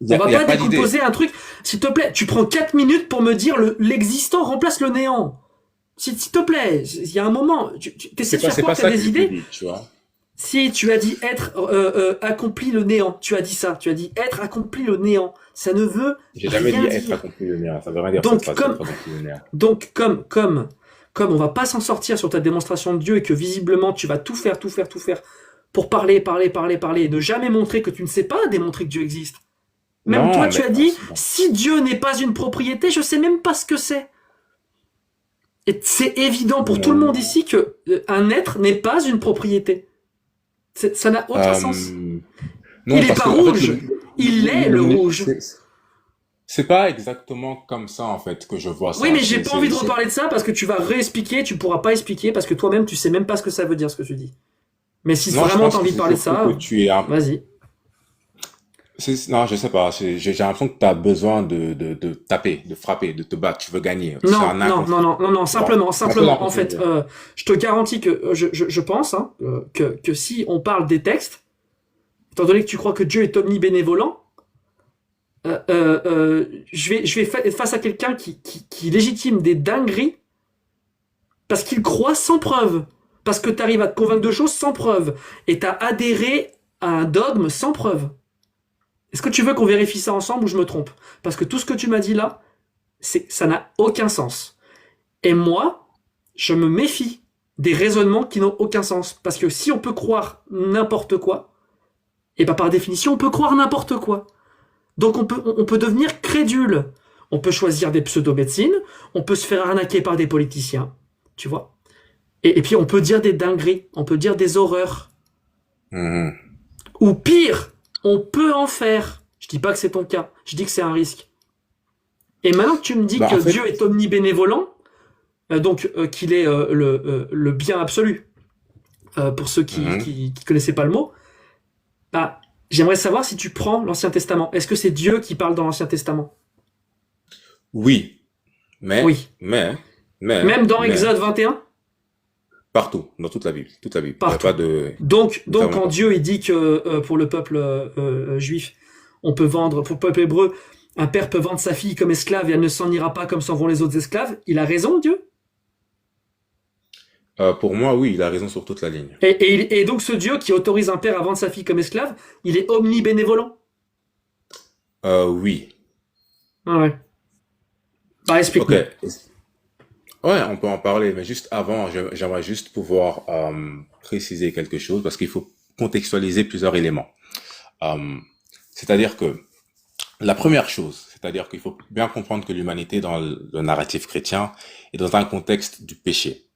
On va Y a pas pas d'idée. décomposer un truc. S'il te plaît, tu prends 4 minutes pour me dire l'existant remplace le néant. S'il te plaît, il y a un moment, tu essaies de faire C'est croire pas que tu as ça que des je te idées. dis, tu vois. Si tu as dit être accompli le néant, tu as dit ça, tu as dit être accompli le néant. Ça ne veut J'ai jamais dit rien être dire. accompli le néant. Ça veut rien dire cette Donc phrase, être accompli le néant. comme on va pas s'en sortir sur ta démonstration de Dieu et que visiblement tu vas tout faire pour parler et ne jamais montrer que tu ne sais pas démontrer que Dieu existe. Même toi Non, tu mais, as oh, dit c'est bon. si Dieu n'est pas une propriété, je sais même pas ce que c'est. Et c'est évident pour tout le monde Non. ici que un être n'est pas une propriété. Ça n'a aucun sens. Euh, Il non, est parce pas que, en fait, rouge. Il est le rouge. c'est pas exactement comme ça, en fait, que je vois Oui, ça. mais j'ai pas envie de reparler de ça parce que tu vas réexpliquer, tu pourras pas expliquer parce que toi-même tu sais même pas ce que ça veut dire ce que tu dis. Mais si Non, je vraiment t'as pense que envie de c'est parler de surtout que ça, tu es vas-y. non, je sais pas. J'ai l'impression que tu as besoin de taper, de frapper, de te battre. Tu veux gagner. C'est Non, un non, non, inconscient. non, non, non, Tu vois? C'est un peu simplement, en l'impression que fait, j'ai. je te garantis que je pense hein, que si on parle des textes, étant donné que tu crois que Dieu est omnibénévolent, je vais être face à quelqu'un qui légitime des dingueries parce qu'il croit sans preuve. Parce que tu arrives à te convaincre de choses sans preuve. Et tu as adhéré à un dogme sans preuve. Est-ce que tu veux qu'on vérifie ça ensemble ou je me trompe? Parce que tout ce que tu m'as dit là, ça n'a aucun sens. Et moi, je me méfie des raisonnements qui n'ont aucun sens. Parce que si on peut croire n'importe quoi, et bah par définition, on peut croire n'importe quoi. Donc on peut devenir crédule. On peut choisir des pseudo-médecines, on peut se faire arnaquer par des politiciens, tu vois. Et puis on peut dire des dingueries, on peut dire des horreurs. Mhm. Ou pire, on peut en faire. Je dis pas que c'est ton cas, je dis que c'est un risque. Et maintenant que tu me dis Bah, que en fait, Dieu est omnibénévolent, donc qu'il est le bien absolu, pour ceux mhm. qui connaissaient pas le mot, bah, j'aimerais savoir si tu prends l'Ancien Testament. Est-ce que c'est Dieu qui parle dans l'Ancien Testament? Oui. Mais, Oui. mais, mais, Même dans mais, Exode 21? Partout, dans toute la Bible, toute la Bible. Il n'y a Partout. pas de... Donc ferme quand pas. Dieu il dit que pour le peuple juif, on peut vendre, pour le peuple hébreu, un père peut vendre sa fille comme esclave et elle ne s'en ira pas comme s'en vont les autres esclaves, il a raison, Dieu. Pour moi, oui, il a raison sur toute la ligne. Et donc ce Dieu qui autorise un père à vendre sa fille comme esclave, il est omnibénévolent. Oui. Ah ouais. Bah Ok. explique-nous. Ouais, on peut en parler, mais juste avant, j'aimerais juste pouvoir préciser quelque chose parce qu'il faut contextualiser plusieurs éléments. Euh, c'est-à-dire que la première chose, c'est-à-dire qu'il faut bien comprendre que l'humanité dans le narratif chrétien est dans un contexte du péché.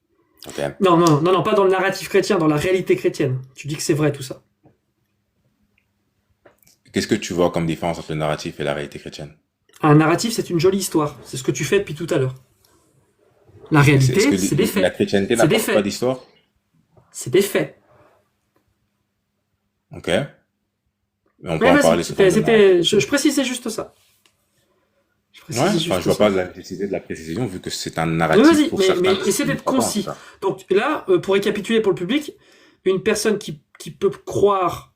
Ok. Non, pas dans le narratif chrétien, dans la réalité chrétienne. Tu dis que c'est vrai tout ça. Qu'est-ce que tu vois comme différence entre le narratif et la réalité chrétienne? Un narratif, c'est une jolie histoire. C'est ce que tu fais depuis tout à l'heure. La Est-ce que réalité, c'est des la faits. chrétienté C'est des n'apporte pas faits. d'histoire? C'est des faits. Ok. Mais on peut Mais en vas-y, parler sous forme de narratif. je précisais juste ça. Je Ouais, précisais enfin, je juste vois ça. pas la nécessité de la précision vu que c'est un Mais narratif vas-y, pour mais certains. essaie d'être concis. Donc là, pour récapituler pour le public, une personne qui peut croire,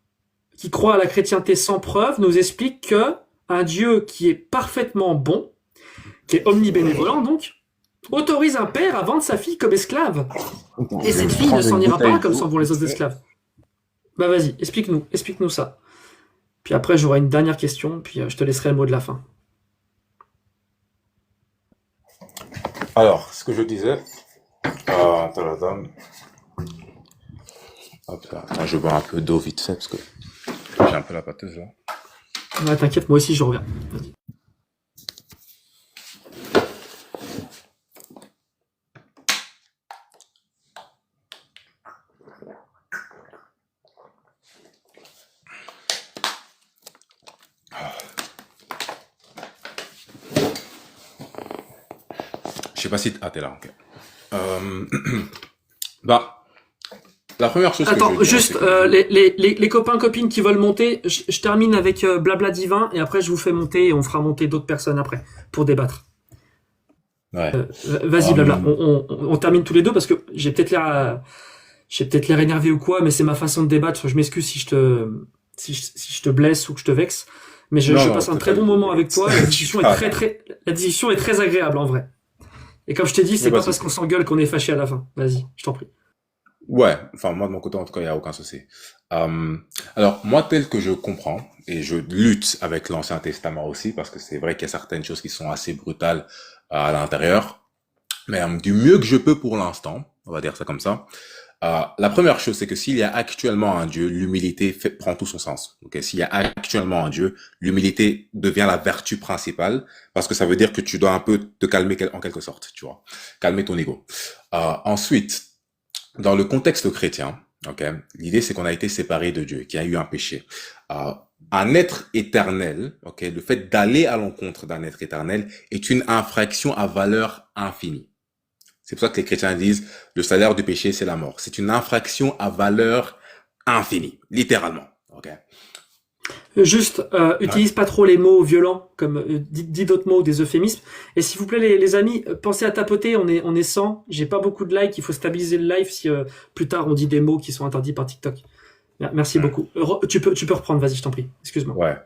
qui croit à la chrétienté sans preuve, nous explique que un Dieu qui est parfaitement bon, qui est omnibénévolent donc, autorise un père à vendre sa fille comme esclave. Et cette fille ne s'en ira pas comme s'en vont les autres esclaves. Bah vas-y, explique-nous ça. Puis après, j'aurai une dernière question, puis je te laisserai le mot de la fin. Alors, ce que je disais, tadadam. Hop là, attends, je bois un peu d'eau vite fait parce que j'ai un peu la pâteuse là. Ouais, t'inquiète, moi aussi, je reviens. Vas-y. Je sais pas si t'es là. Ok. Bah, la première chose que je Attends, veux dire, juste, c'est que les copains, copines qui veulent monter, je termine avec Blabla Divin, et après, je vous fais monter, et on fera monter d'autres personnes après, pour débattre. ouais. Vas-y, Blabla, Euh, on termine tous les deux, parce que j'ai peut-être l'air énervé ou quoi, mais c'est ma façon de débattre. Je m'excuse si je te blesse ou que je te vexe, mais non, je non, passe un très bon moment avec toi. La discussion est la discussion est très agréable en vrai. Et comme je t'ai dit, y a c'est pas pas de parce souci. qu'on s'engueule qu'on est fâché à la fin. Vas-y, je t'en prie. Ouais, enfin moi de mon côté en tout cas il y a aucun souci. Alors moi tel que je comprends et je lutte avec l'Ancien Testament aussi parce que c'est vrai qu'il y a certaines choses qui sont assez brutales à l'intérieur, mais du mieux que je peux pour l'instant, on va dire ça comme ça. La première chose c'est que s'il y a actuellement un Dieu, l'humilité prend tout son sens. Ok, s'il y a actuellement un Dieu, l'humilité devient la vertu principale parce que ça veut dire que tu dois un peu te calmer en quelque sorte, tu vois, calmer ton ego. Ensuite dans le contexte chrétien, ok, l'idée c'est qu'on a été séparé de Dieu, qu'il y a eu un péché. Euh, un être éternel, ok, le fait d'aller à l'encontre d'un être éternel est une infraction à valeur infinie. C'est pour ça que les chrétiens disent le salaire du péché c'est la mort. C'est une infraction à valeur infinie, littéralement. Ok. Juste, Ouais. utilise pas trop les mots violents, comme dis d'autres mots, des euphémismes. Et s'il vous plaît, les amis, pensez à tapoter. On est 100. J'ai pas beaucoup de likes. Il faut stabiliser le live si plus tard on dit des mots qui sont interdits par TikTok. Merci Hmm. beaucoup. Tu peux reprendre. Vas-y, je t'en prie. Excuse-moi. Ouais.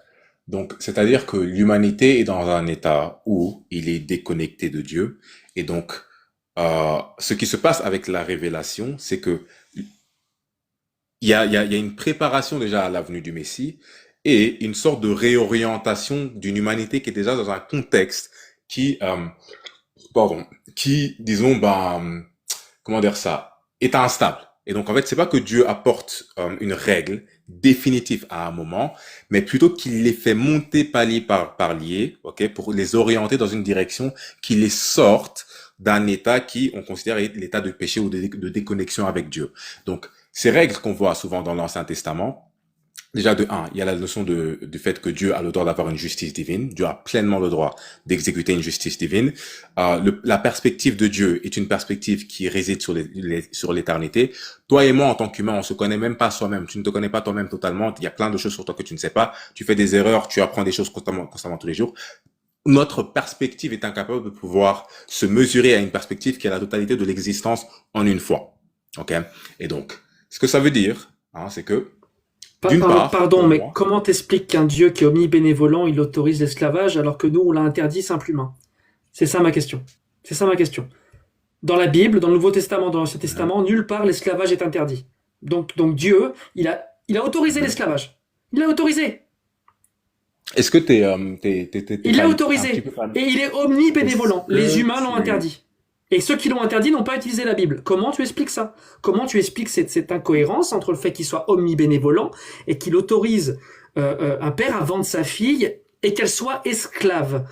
Donc, c'est-à-dire que l'humanité est dans un état où il est déconnecté de Dieu. Et donc, ce qui se passe avec la révélation, c'est que il y a une préparation déjà à la venue du Messie et une sorte de réorientation d'une humanité qui est déjà dans un contexte qui, pardon, qui, disons, comment dire ça, est instable. Et donc, en fait, c'est pas que Dieu apporte une règle définitive à un moment, mais plutôt qu'il les fait monter palier par palier, ok, pour les orienter dans une direction qui les sorte d'un état qui on considère être l'état de péché ou de déconnexion avec Dieu. Donc, ces règles qu'on voit souvent dans l'Ancien Testament, déjà de un, il y a la notion du fait que Dieu a le droit d'avoir une justice divine. Dieu a pleinement le droit d'exécuter une justice divine. La perspective de Dieu est une perspective qui réside sur l'éternité. Toi et moi, en tant qu'humain, on se connaît même pas soi-même. Tu ne te connais pas toi-même totalement. Il y a plein de choses sur toi que tu ne sais pas. Tu fais des erreurs, tu apprends des choses constamment tous les jours. Notre perspective est incapable de pouvoir se mesurer à une perspective qui a la totalité de l'existence en une fois. Ok? Et donc, ce que ça veut dire, hein, c'est que, d'une part, Pardon, pour mais moi, comment t'expliques qu'un Dieu qui est omnibénévolent, il autorise l'esclavage alors que nous, on l'a interdit simple humain? C'est ça ma question. C'est ça ma question. Dans la Bible, dans le Nouveau Testament, dans l'Ancien mhm, Testament, nulle part l'esclavage est interdit. Donc Dieu, il a autorisé mhm. l'esclavage. Il l'a autorisé. Est-ce que t'es Il l'a un petit autorisé. peu fan? Et il est Est-ce omnibénévolent. Les que humains l'ont tu... interdit. Et ceux qui l'ont interdit n'ont pas utilisé la Bible. Comment tu expliques ça? Comment tu expliques cette incohérence entre le fait qu'il soit omnibénévolent et qu'il autorise un père à vendre sa fille et qu'elle soit esclave?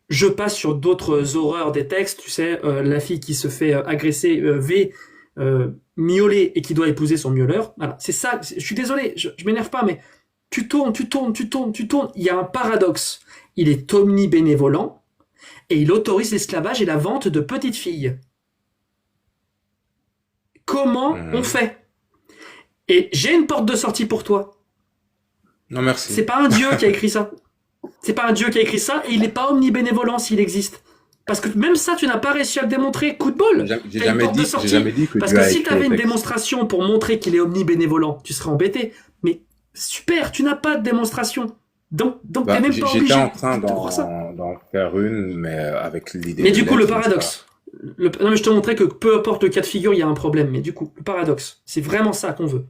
Je passe sur d'autres horreurs des textes, tu sais, la fille qui se fait agresser, miauler et qui doit épouser son miauleur. Voilà, c'est ça. Je suis désolé, je m'énerve pas, mais tu tournes, tu tournes, tu tournes, tu tournes. Il y a un paradoxe. Il est omnibénévolent et il autorise l'esclavage et la vente de petites filles. Comment on Mhm. fait? Et j'ai une porte de sortie pour toi. Non, merci. C'est pas un dieu qui a écrit ça. C'est pas un dieu qui a écrit ça et il n'est pas omnibénévolent s'il existe. Parce que même ça, tu n'as pas réussi à le démontrer. Coup de bol. T'as une porte de J'ai sortie. jamais dit que Parce Dieu que a si écrit les t'avais une textes. démonstration pour montrer qu'il est omnibénévolent, tu serais embêté. Mais super, tu n'as pas de démonstration. Donc t'es Bah, même pas j'étais en obligé train de croire ça. d'en faire une, mais avec l'idée Mais de du coup, le l'être, mais c'est pas grave. paradoxe. Non, mais je te montrais que peu importe le cas de figure, il y a un problème. Mais du coup, le paradoxe, c'est vraiment ça qu'on veut.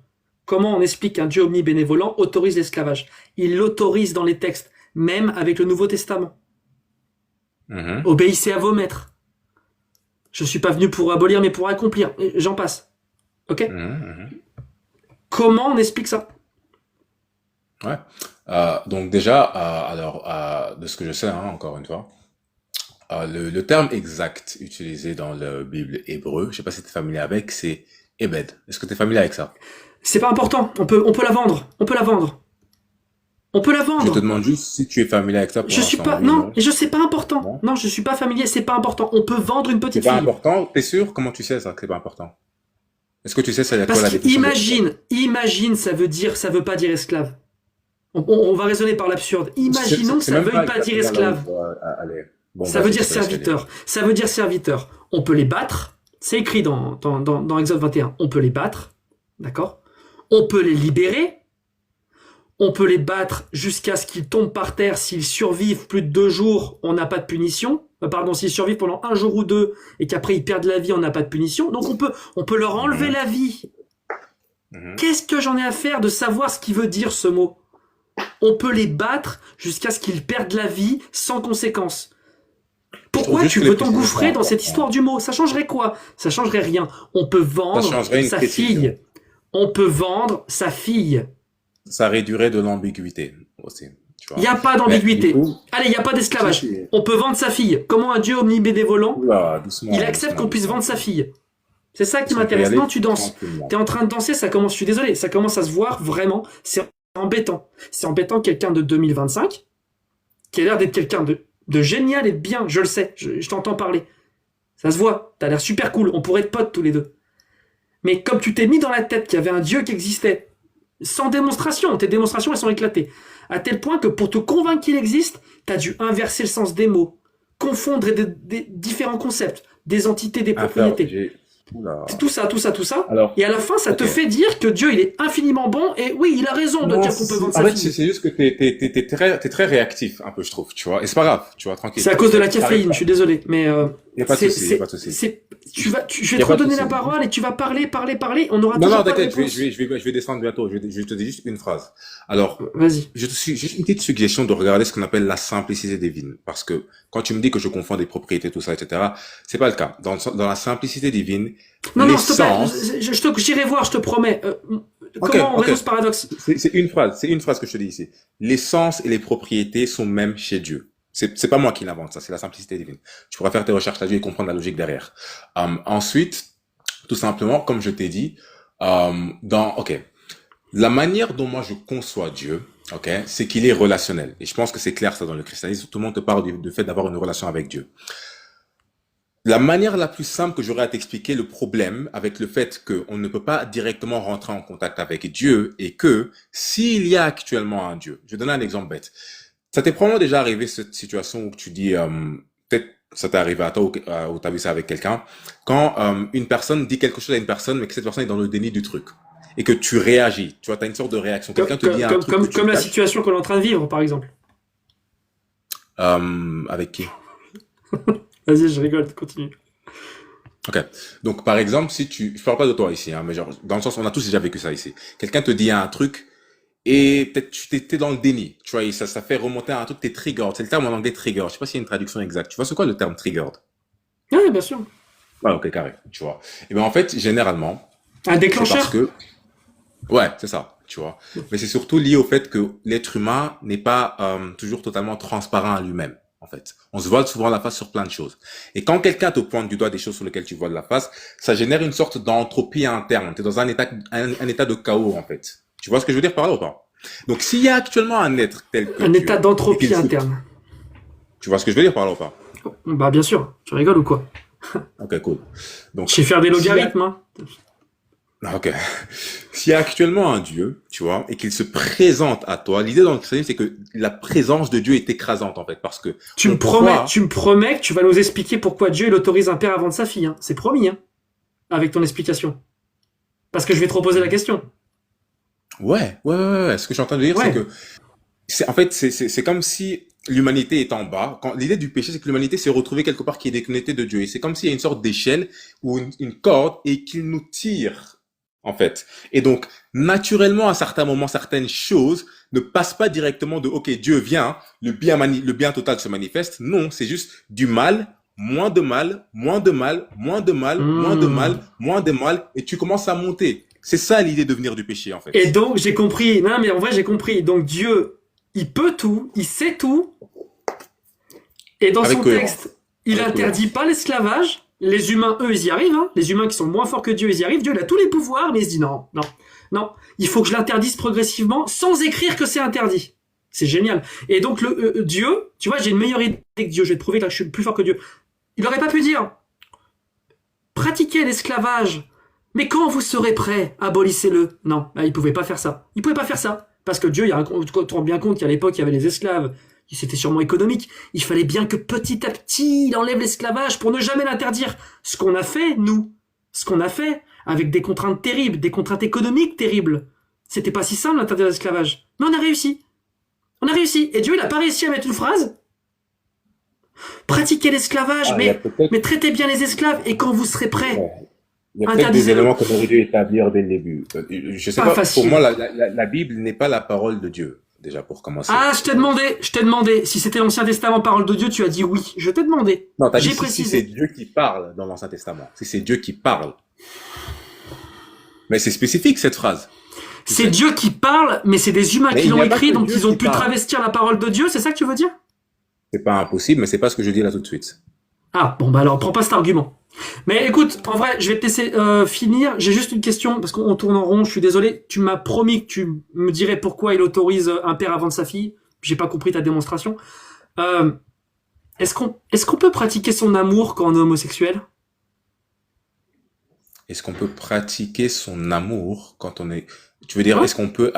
Comment on explique qu'un Dieu omnibénévolent autorise l'esclavage? Il l'autorise dans les textes, même avec le Nouveau Testament. Mhm, Obéissez à vos maîtres. Je suis pas venu pour abolir, mais pour accomplir. J'en passe. Ok? mhm, mhm. Comment on explique ça? Ouais. Donc déjà, alors, de ce que je sais, hein, encore une fois, le terme exact utilisé dans la Bible hébreu, je sais pas si tu es familier avec, c'est Ebed. Est-ce que tu es familier avec ça? C'est pas important. On peut la vendre. On peut la vendre. On peut la Je te vendre. demande juste si tu es familier avec ça pour Je en suis savoir pas. mieux le Non, reste. je sais pas important. Non? Non, je suis pas familier. C'est pas important. On peut vendre une C'est petite pas fille. important? T'es sûr? Comment tu sais ça que c'est pas important? Est-ce que tu sais c'est quoi Parce la que définition d'esclave? imagine, ça veut pas dire esclave. On va raisonner par l'absurde. Imaginons que C'est ça même veuille pas pas dire exactement là où je esclave. dois aller. Bon, Ça veut vas-y, dire je te laisse aller. serviteur. Ça veut dire serviteur. On peut les battre. C'est écrit dans Exode 21. On peut les battre. D'accord? On peut les libérer. On peut les battre jusqu'à ce qu'ils tombent par terre. S'ils survivent plus de 2 jours, on n'a pas de punition. Pardon, s'ils survivent pendant 1 jour ou 2 et qu'après ils perdent la vie, on n'a pas de punition. Donc on peut leur enlever Mhm, la vie. mhm. Qu'est-ce que j'en ai à faire de savoir ce qui veut dire ce mot? On peut les battre jusqu'à ce qu'ils perdent la vie sans conséquence. Je trouve Pourquoi juste tu que les veux précisions sont t'engouffrer dans cette importantes. histoire du mot? Ça changerait quoi? Ça changerait rien. On peut Ça vendre changerait une sa précision. fille. On peut vendre sa fille. Ça réduirait de l'ambiguïté aussi, tu Il n'y vois. a pas Mais du d'ambiguïté. coup, Allez, il n'y a pas si d'esclavage. tu... On peut vendre sa fille. Comment un dieu omnibénévolent, Oula, il doucement, accepte doucement, qu'on puisse doucement. vendre sa fille? C'est ça qui Est-ce qu'on peut y m'intéresse. aller Non, tu danses. tranquillement? T'es en train de danser, ça commence, je suis désolé, ça commence à se voir vraiment. C'est embêtant. C'est embêtant quelqu'un de 2025, qui a l'air d'être quelqu'un de génial et de bien, je le sais, je t'entends parler. Ça se voit, t'as l'air super cool, on pourrait être potes tous les deux. Mais comme tu t'es mis dans la tête qu'il y avait un dieu qui existait, sans démonstration, tes démonstrations elles sont éclatées, à tel point que pour te convaincre qu'il existe, t'as dû inverser le sens des mots, confondre des différents concepts, des entités, des Affaire, propriétés. j'ai... Oula. C'est tout ça, tout ça, tout ça. Alors, Et à la fin, ça te ok. fait dire que Dieu, il est infiniment bon, et oui, il a raison de Non, dire qu'on peut vendre en sa fait, fille. c'est juste que t'es très réactif, un peu, je trouve, tu vois. Et c'est pas grave, tu vois, tranquille. C'est à cause de la T'arrêtes caféine, je pas. suis désolé, mais Y a pas de souci, y a pas de souci. je vais Y te a pas de redonner la souci. parole et tu vas parler, parler, parler, on n'aura Non, non, toujours pas de t'inquiète, réponse. je vais descendre bientôt. Je te dis juste une phrase. Alors, Vas-y. je te suis juste une petite suggestion de regarder ce qu'on appelle la simplicité divine. Parce que quand tu me dis que je confonds des propriétés, tout ça, etc., c'est pas le cas. Dans la simplicité divine, Non, non, s'il te plaît, l'essence, j'irai voir, je te promets. ok, Comment on ok. résout ce paradoxe? C'est une phrase que je te dis ici. L'essence et les propriétés sont même chez Dieu. C'est pas moi qui l'invente ça, c'est la simplicité divine. Tu pourras faire tes recherches là-dessus et comprendre la logique derrière. Ensuite, tout simplement, comme je t'ai dit, ok, la manière dont moi je conçois Dieu, ok, c'est qu'il est relationnel. Et je pense que c'est clair ça dans le christianisme. Tout le monde te parle du fait d'avoir une relation avec Dieu. La manière la plus simple que j'aurais à t'expliquer le problème avec le fait qu'on ne peut pas directement rentrer en contact avec Dieu et que s'il y a actuellement un Dieu, je vais donner un exemple bête. Ça t'est probablement déjà arrivé cette situation où tu dis, peut-être ça t'est arrivé à toi ou t'as vu ça avec quelqu'un, quand une personne dit quelque chose à une personne, mais que cette personne est dans le déni du truc, et que tu réagis, tu vois, t'as une sorte de réaction. Quelqu'un te dit un truc que tu Comme la caches, situation qu'on est en train de vivre, par exemple. avec qui? Vas-y, je rigole, continue. Ok. Donc, par exemple, si tu, je parle pas de toi ici, hein, mais genre, dans le sens, on a tous déjà vécu ça ici. Quelqu'un te dit un truc, et peut-être t'es dans le déni, tu vois, et ça fait remonter à un truc, t'es triggered. C'est le terme en anglais trigger. Je sais pas s'il y a une traduction exacte. Tu vois, c'est quoi le terme triggered? Oui, bien sûr. Ouais, ok, carré, tu vois. Et ben, en fait, généralement, Un c'est parce déclencheur? que, ouais, c'est ça, tu vois. Mais c'est surtout lié au fait que l'être humain n'est pas toujours totalement transparent à lui-même, en fait. On se voile souvent la face sur plein de choses. Et quand quelqu'un te pointe du doigt des choses sur lesquelles tu voiles la face, ça génère une sorte d'entropie interne. Tu es dans un état de chaos, en fait. Tu vois ce que je veux dire par là ou pas? Donc, s'il y a actuellement un être tel que Un état Dieu, et d'entropie qu'il se... interne. Tu vois ce que je veux dire par là ou pas? Bah, bien sûr. Tu rigoles ou quoi? Ok, cool. Je Donc, sais faire des s'il y a logarithmes, hein. ah, ok. S'il y a actuellement un Dieu, tu vois, et qu'il se présente à toi, l'idée dans le christianisme, c'est que la présence de Dieu est écrasante, en fait, parce que on croit, Tu me promets que tu vas nous expliquer pourquoi Dieu il autorise un père avant de sa fille, hein. C'est promis, hein. Avec ton explication. Parce que je vais te reposer la question. ouais. Ce que je suis en train de dire, c'est Ouais. que, en fait, c'est comme si l'humanité est en bas. L'idée du péché, c'est que l'humanité s'est retrouvée quelque part qui est déconnectée de Dieu. Et c'est comme s'il y a une sorte d'échelle ou une corde et qu'il nous tire, en fait. Et donc, naturellement, à certains moments, certaines choses ne passent pas directement de, OK, Dieu vient, le bien total se manifeste. Non, c'est juste du mal, moins de mal, moins de mal, moins de mal, moins de Hmm. mal, moins de mal, et tu commences à monter. C'est ça l'idée de venir du péché, en Et fait. donc, j'ai compris. Non, mais en vrai, j'ai compris. Donc, Dieu, il peut tout, il sait tout, et dans Avec son cohérence. texte, il Avec interdit cohérence. pas l'esclavage. Les humains, eux, ils y arrivent, hein. Les humains qui sont moins forts que Dieu, ils y arrivent. Dieu, il a tous les pouvoirs, mais il se dit non, non, non. Il faut que je l'interdise progressivement, sans écrire que c'est interdit. C'est génial. Et donc, Dieu, tu vois, j'ai une meilleure idée que Dieu. Je vais te prouver que là, je suis plus fort que Dieu. Il aurait pas pu dire, pratiquez l'esclavage, mais quand vous serez prêts, abolissez-le. Non, bah, il pouvait pas faire ça. Il pouvait pas faire ça. Parce que Dieu, tu te rends bien compte qu'à l'époque, il y avait les esclaves. C'était sûrement économique. Il fallait bien que petit à petit, il enlève l'esclavage pour ne jamais l'interdire. Ce qu'on a fait, nous. Ce qu'on a fait, avec des contraintes terribles, des contraintes économiques terribles. C'était pas si simple d'interdire l'esclavage. Mais on a réussi. On a réussi. Et Dieu, il a pas réussi à mettre une phrase. Pratiquez l'esclavage, Ah, il y a peut-être mais traitez bien les esclaves. Et quand vous serez prêts, ouais. Il y a peut-être des interdisez-le. éléments qu'on aurait dû établir dès le début. Je sais Pas pas, pour moi, facile. la Bible n'est pas la parole de Dieu, déjà, pour commencer. Ah, je t'ai demandé. Si c'était l'Ancien Testament, parole de Dieu, tu as dit oui. Je t'ai demandé. Non, t'as dit J'ai si c'est précisé. Dieu qui parle dans l'Ancien Testament. Si c'est Dieu qui parle. Mais c'est spécifique, cette phrase. Tu C'est sais. Dieu qui parle, mais c'est des humains Mais qui il n'y l'ont a pas écrit, que donc Dieu ils ont qui pu parle. travestir la parole de Dieu, c'est ça que tu veux dire? C'est pas impossible, mais c'est pas ce que je dis là tout de suite. Ah, bon, bah alors, prends pas cet argument. Mais écoute, en vrai, je vais te laisser finir. J'ai juste une question, parce qu'on tourne en rond, je suis désolé. Tu m'as promis que tu me dirais pourquoi il autorise un père avant de sa fille. J'ai pas compris ta démonstration. Euh, est-ce qu'on peut pratiquer son amour quand on est homosexuel? Est-ce qu'on peut pratiquer son amour quand on est... Tu veux dire, Ouais. est-ce qu'on peut...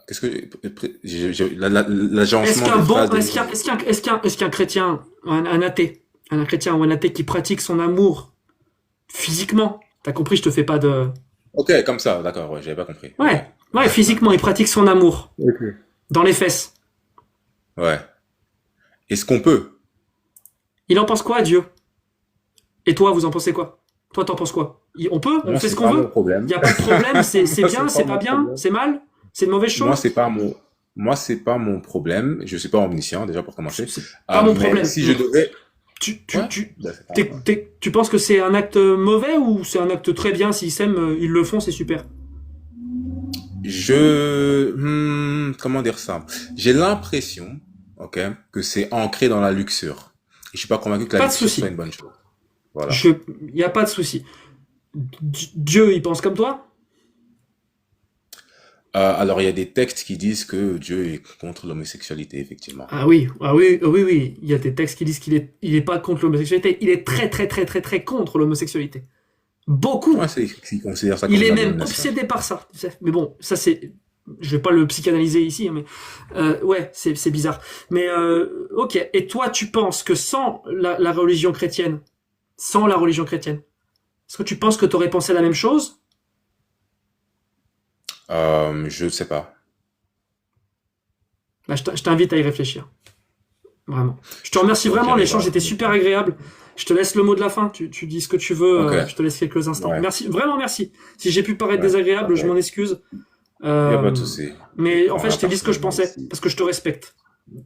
qu'est-ce que... Est-ce L'agencement qu'un des bon, phrases... est-ce qu'un chrétien, un athée, un chrétien ou un athée qui pratique son amour physiquement, t'as compris, je te fais pas de... Ok, comme ça, d'accord, ouais, j'avais pas compris. Ok. Ouais, ouais, physiquement, il pratique son amour Ok. dans les fesses. Ouais. Est-ce qu'on peut? Il en pense quoi, Dieu? Et toi, vous en pensez quoi? Toi, t'en penses quoi? On peut, on Moi, fait ce c'est qu'on pas mon veut? problème. Il y a pas de problème, c'est Moi, bien, c'est pas c'est pas mon bien, problème. c'est mal, c'est une mauvaise Moi, chose? c'est pas mon, moi, c'est pas mon problème. Je suis pas omniscient, déjà, pour commencer. C'est pas mon Mais problème. si je devais, ouais, bah, c'est pas un problème. Tu penses que c'est un acte mauvais ou c'est un acte très bien? S'ils s'aiment, ils le font, c'est super. Comment dire ça? J'ai l'impression, ok, que c'est ancré dans la luxure. Et je suis pas convaincu que la Pas de luxure soit souci. une bonne chose. Voilà. Je, y a pas de souci. Dieu, il pense comme toi? Alors, il y a des textes qui disent que Dieu est contre l'homosexualité, effectivement. Ah oui, ah oui, oui, oui. Il y a des textes qui disent il est pas contre l'homosexualité. Il est très, très, très, très, très contre l'homosexualité. Beaucoup. Ouais, ils considèrent ça Il comme est une même abomination. obsédé par ça. Tu sais. Mais bon, ça c'est, je vais pas le psychanalyser ici, hein, mais ouais, c'est bizarre. Mais Ok. Et toi, tu penses que sans la religion chrétienne, est-ce que tu penses que tu aurais pensé la même chose? Je sais pas. Bah, je t'invite à y réfléchir. Vraiment. Je te remercie On y vraiment. L'échange arrivera. était super agréable. Je te laisse le mot de la fin. Tu dis ce que tu veux. Ok, Je te laisse quelques instants. ouais, Merci. Vraiment merci. Si j'ai pu paraître ouais, désagréable, je pareil. m'en excuse. Il n'y a pas de Euh, souci. Je mais en prends fait, rien je t'ai dit ce que je personnellement pensais aussi. parce que je te respecte.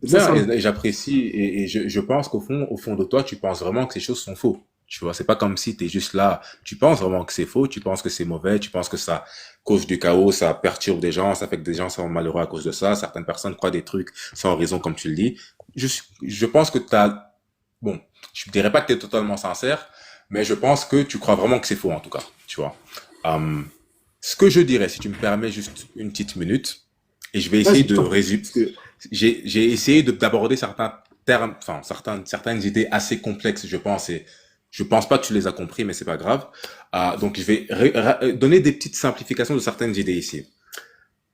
C'est bien, Sincèrement. et j'apprécie, et je pense au fond de toi, tu penses vraiment que ces choses sont faux. Tu vois, c'est pas comme si tu es juste là. Tu penses vraiment que c'est faux, tu penses que c'est mauvais, tu penses que ça cause du chaos, ça perturbe des gens, ça fait que des gens sont malheureux à cause de ça. Certaines personnes croient des trucs sans raison, comme tu le dis. Je pense que bon, je dirais pas que tu es totalement sincère, mais je pense que tu crois vraiment que c'est faux, en tout cas. Tu vois. Hum, Ce que je dirais, si tu me permets juste une petite minute, et je vais essayer Vas-y, je de t'en prie. résumer, parce que j'ai essayé d'aborder certains termes, enfin, certaines idées assez complexes, je pense, et je pense pas que tu les as compris, mais c'est pas grave. Donc, je vais donner des petites simplifications de certaines idées ici.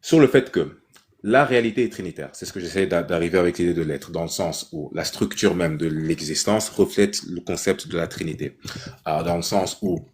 Sur le fait que la réalité est trinitaire. C'est ce que j'essaie d'arriver avec l'idée de l'être, dans le sens où la structure même de l'existence reflète le concept de la Trinité. Dans le sens où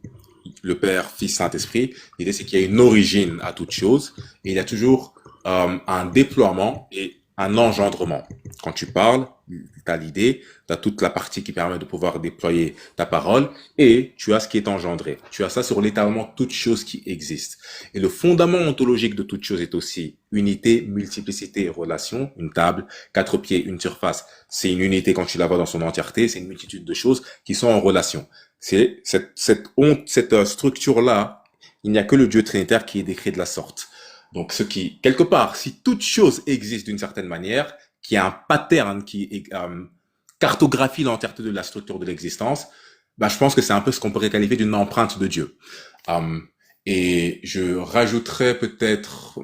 le Père, Fils, Saint-Esprit, l'idée c'est qu'il y a une origine à toute chose et il y a toujours un déploiement et un engendrement. Quand tu parles, tu as l'idée, tu as toute la partie qui permet de pouvoir déployer ta parole et tu as ce qui est engendré. Tu as ça sur l'étalement toute chose qui existe. Et le fondament ontologique de toute chose est aussi unité, multiplicité, relation, une table, quatre pieds, une surface. C'est une unité quand tu la vois dans son entièreté, c'est une multitude de choses qui sont en relation. C'est cette structure-là, il n'y a que le Dieu trinitaire qui est décrit de la sorte. Donc, ce qui, quelque part, si toute chose existe d'une certaine manière, qui a un pattern qui cartographie l'entièreté de la structure de l'existence, bah, je pense que c'est un peu ce qu'on pourrait qualifier d'une empreinte de Dieu. Euh, et je rajouterais peut-être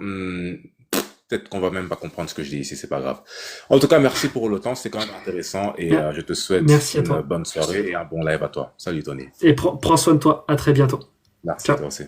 qu'on va même pas comprendre ce que je dis ici, c'est pas grave. En tout cas, merci pour le temps, c'est quand même intéressant et je te souhaite Merci à une toi. bonne soirée et un bon live à toi. Salut Tony. Et prends soin de toi. À très bientôt. Merci Ciao. toi aussi.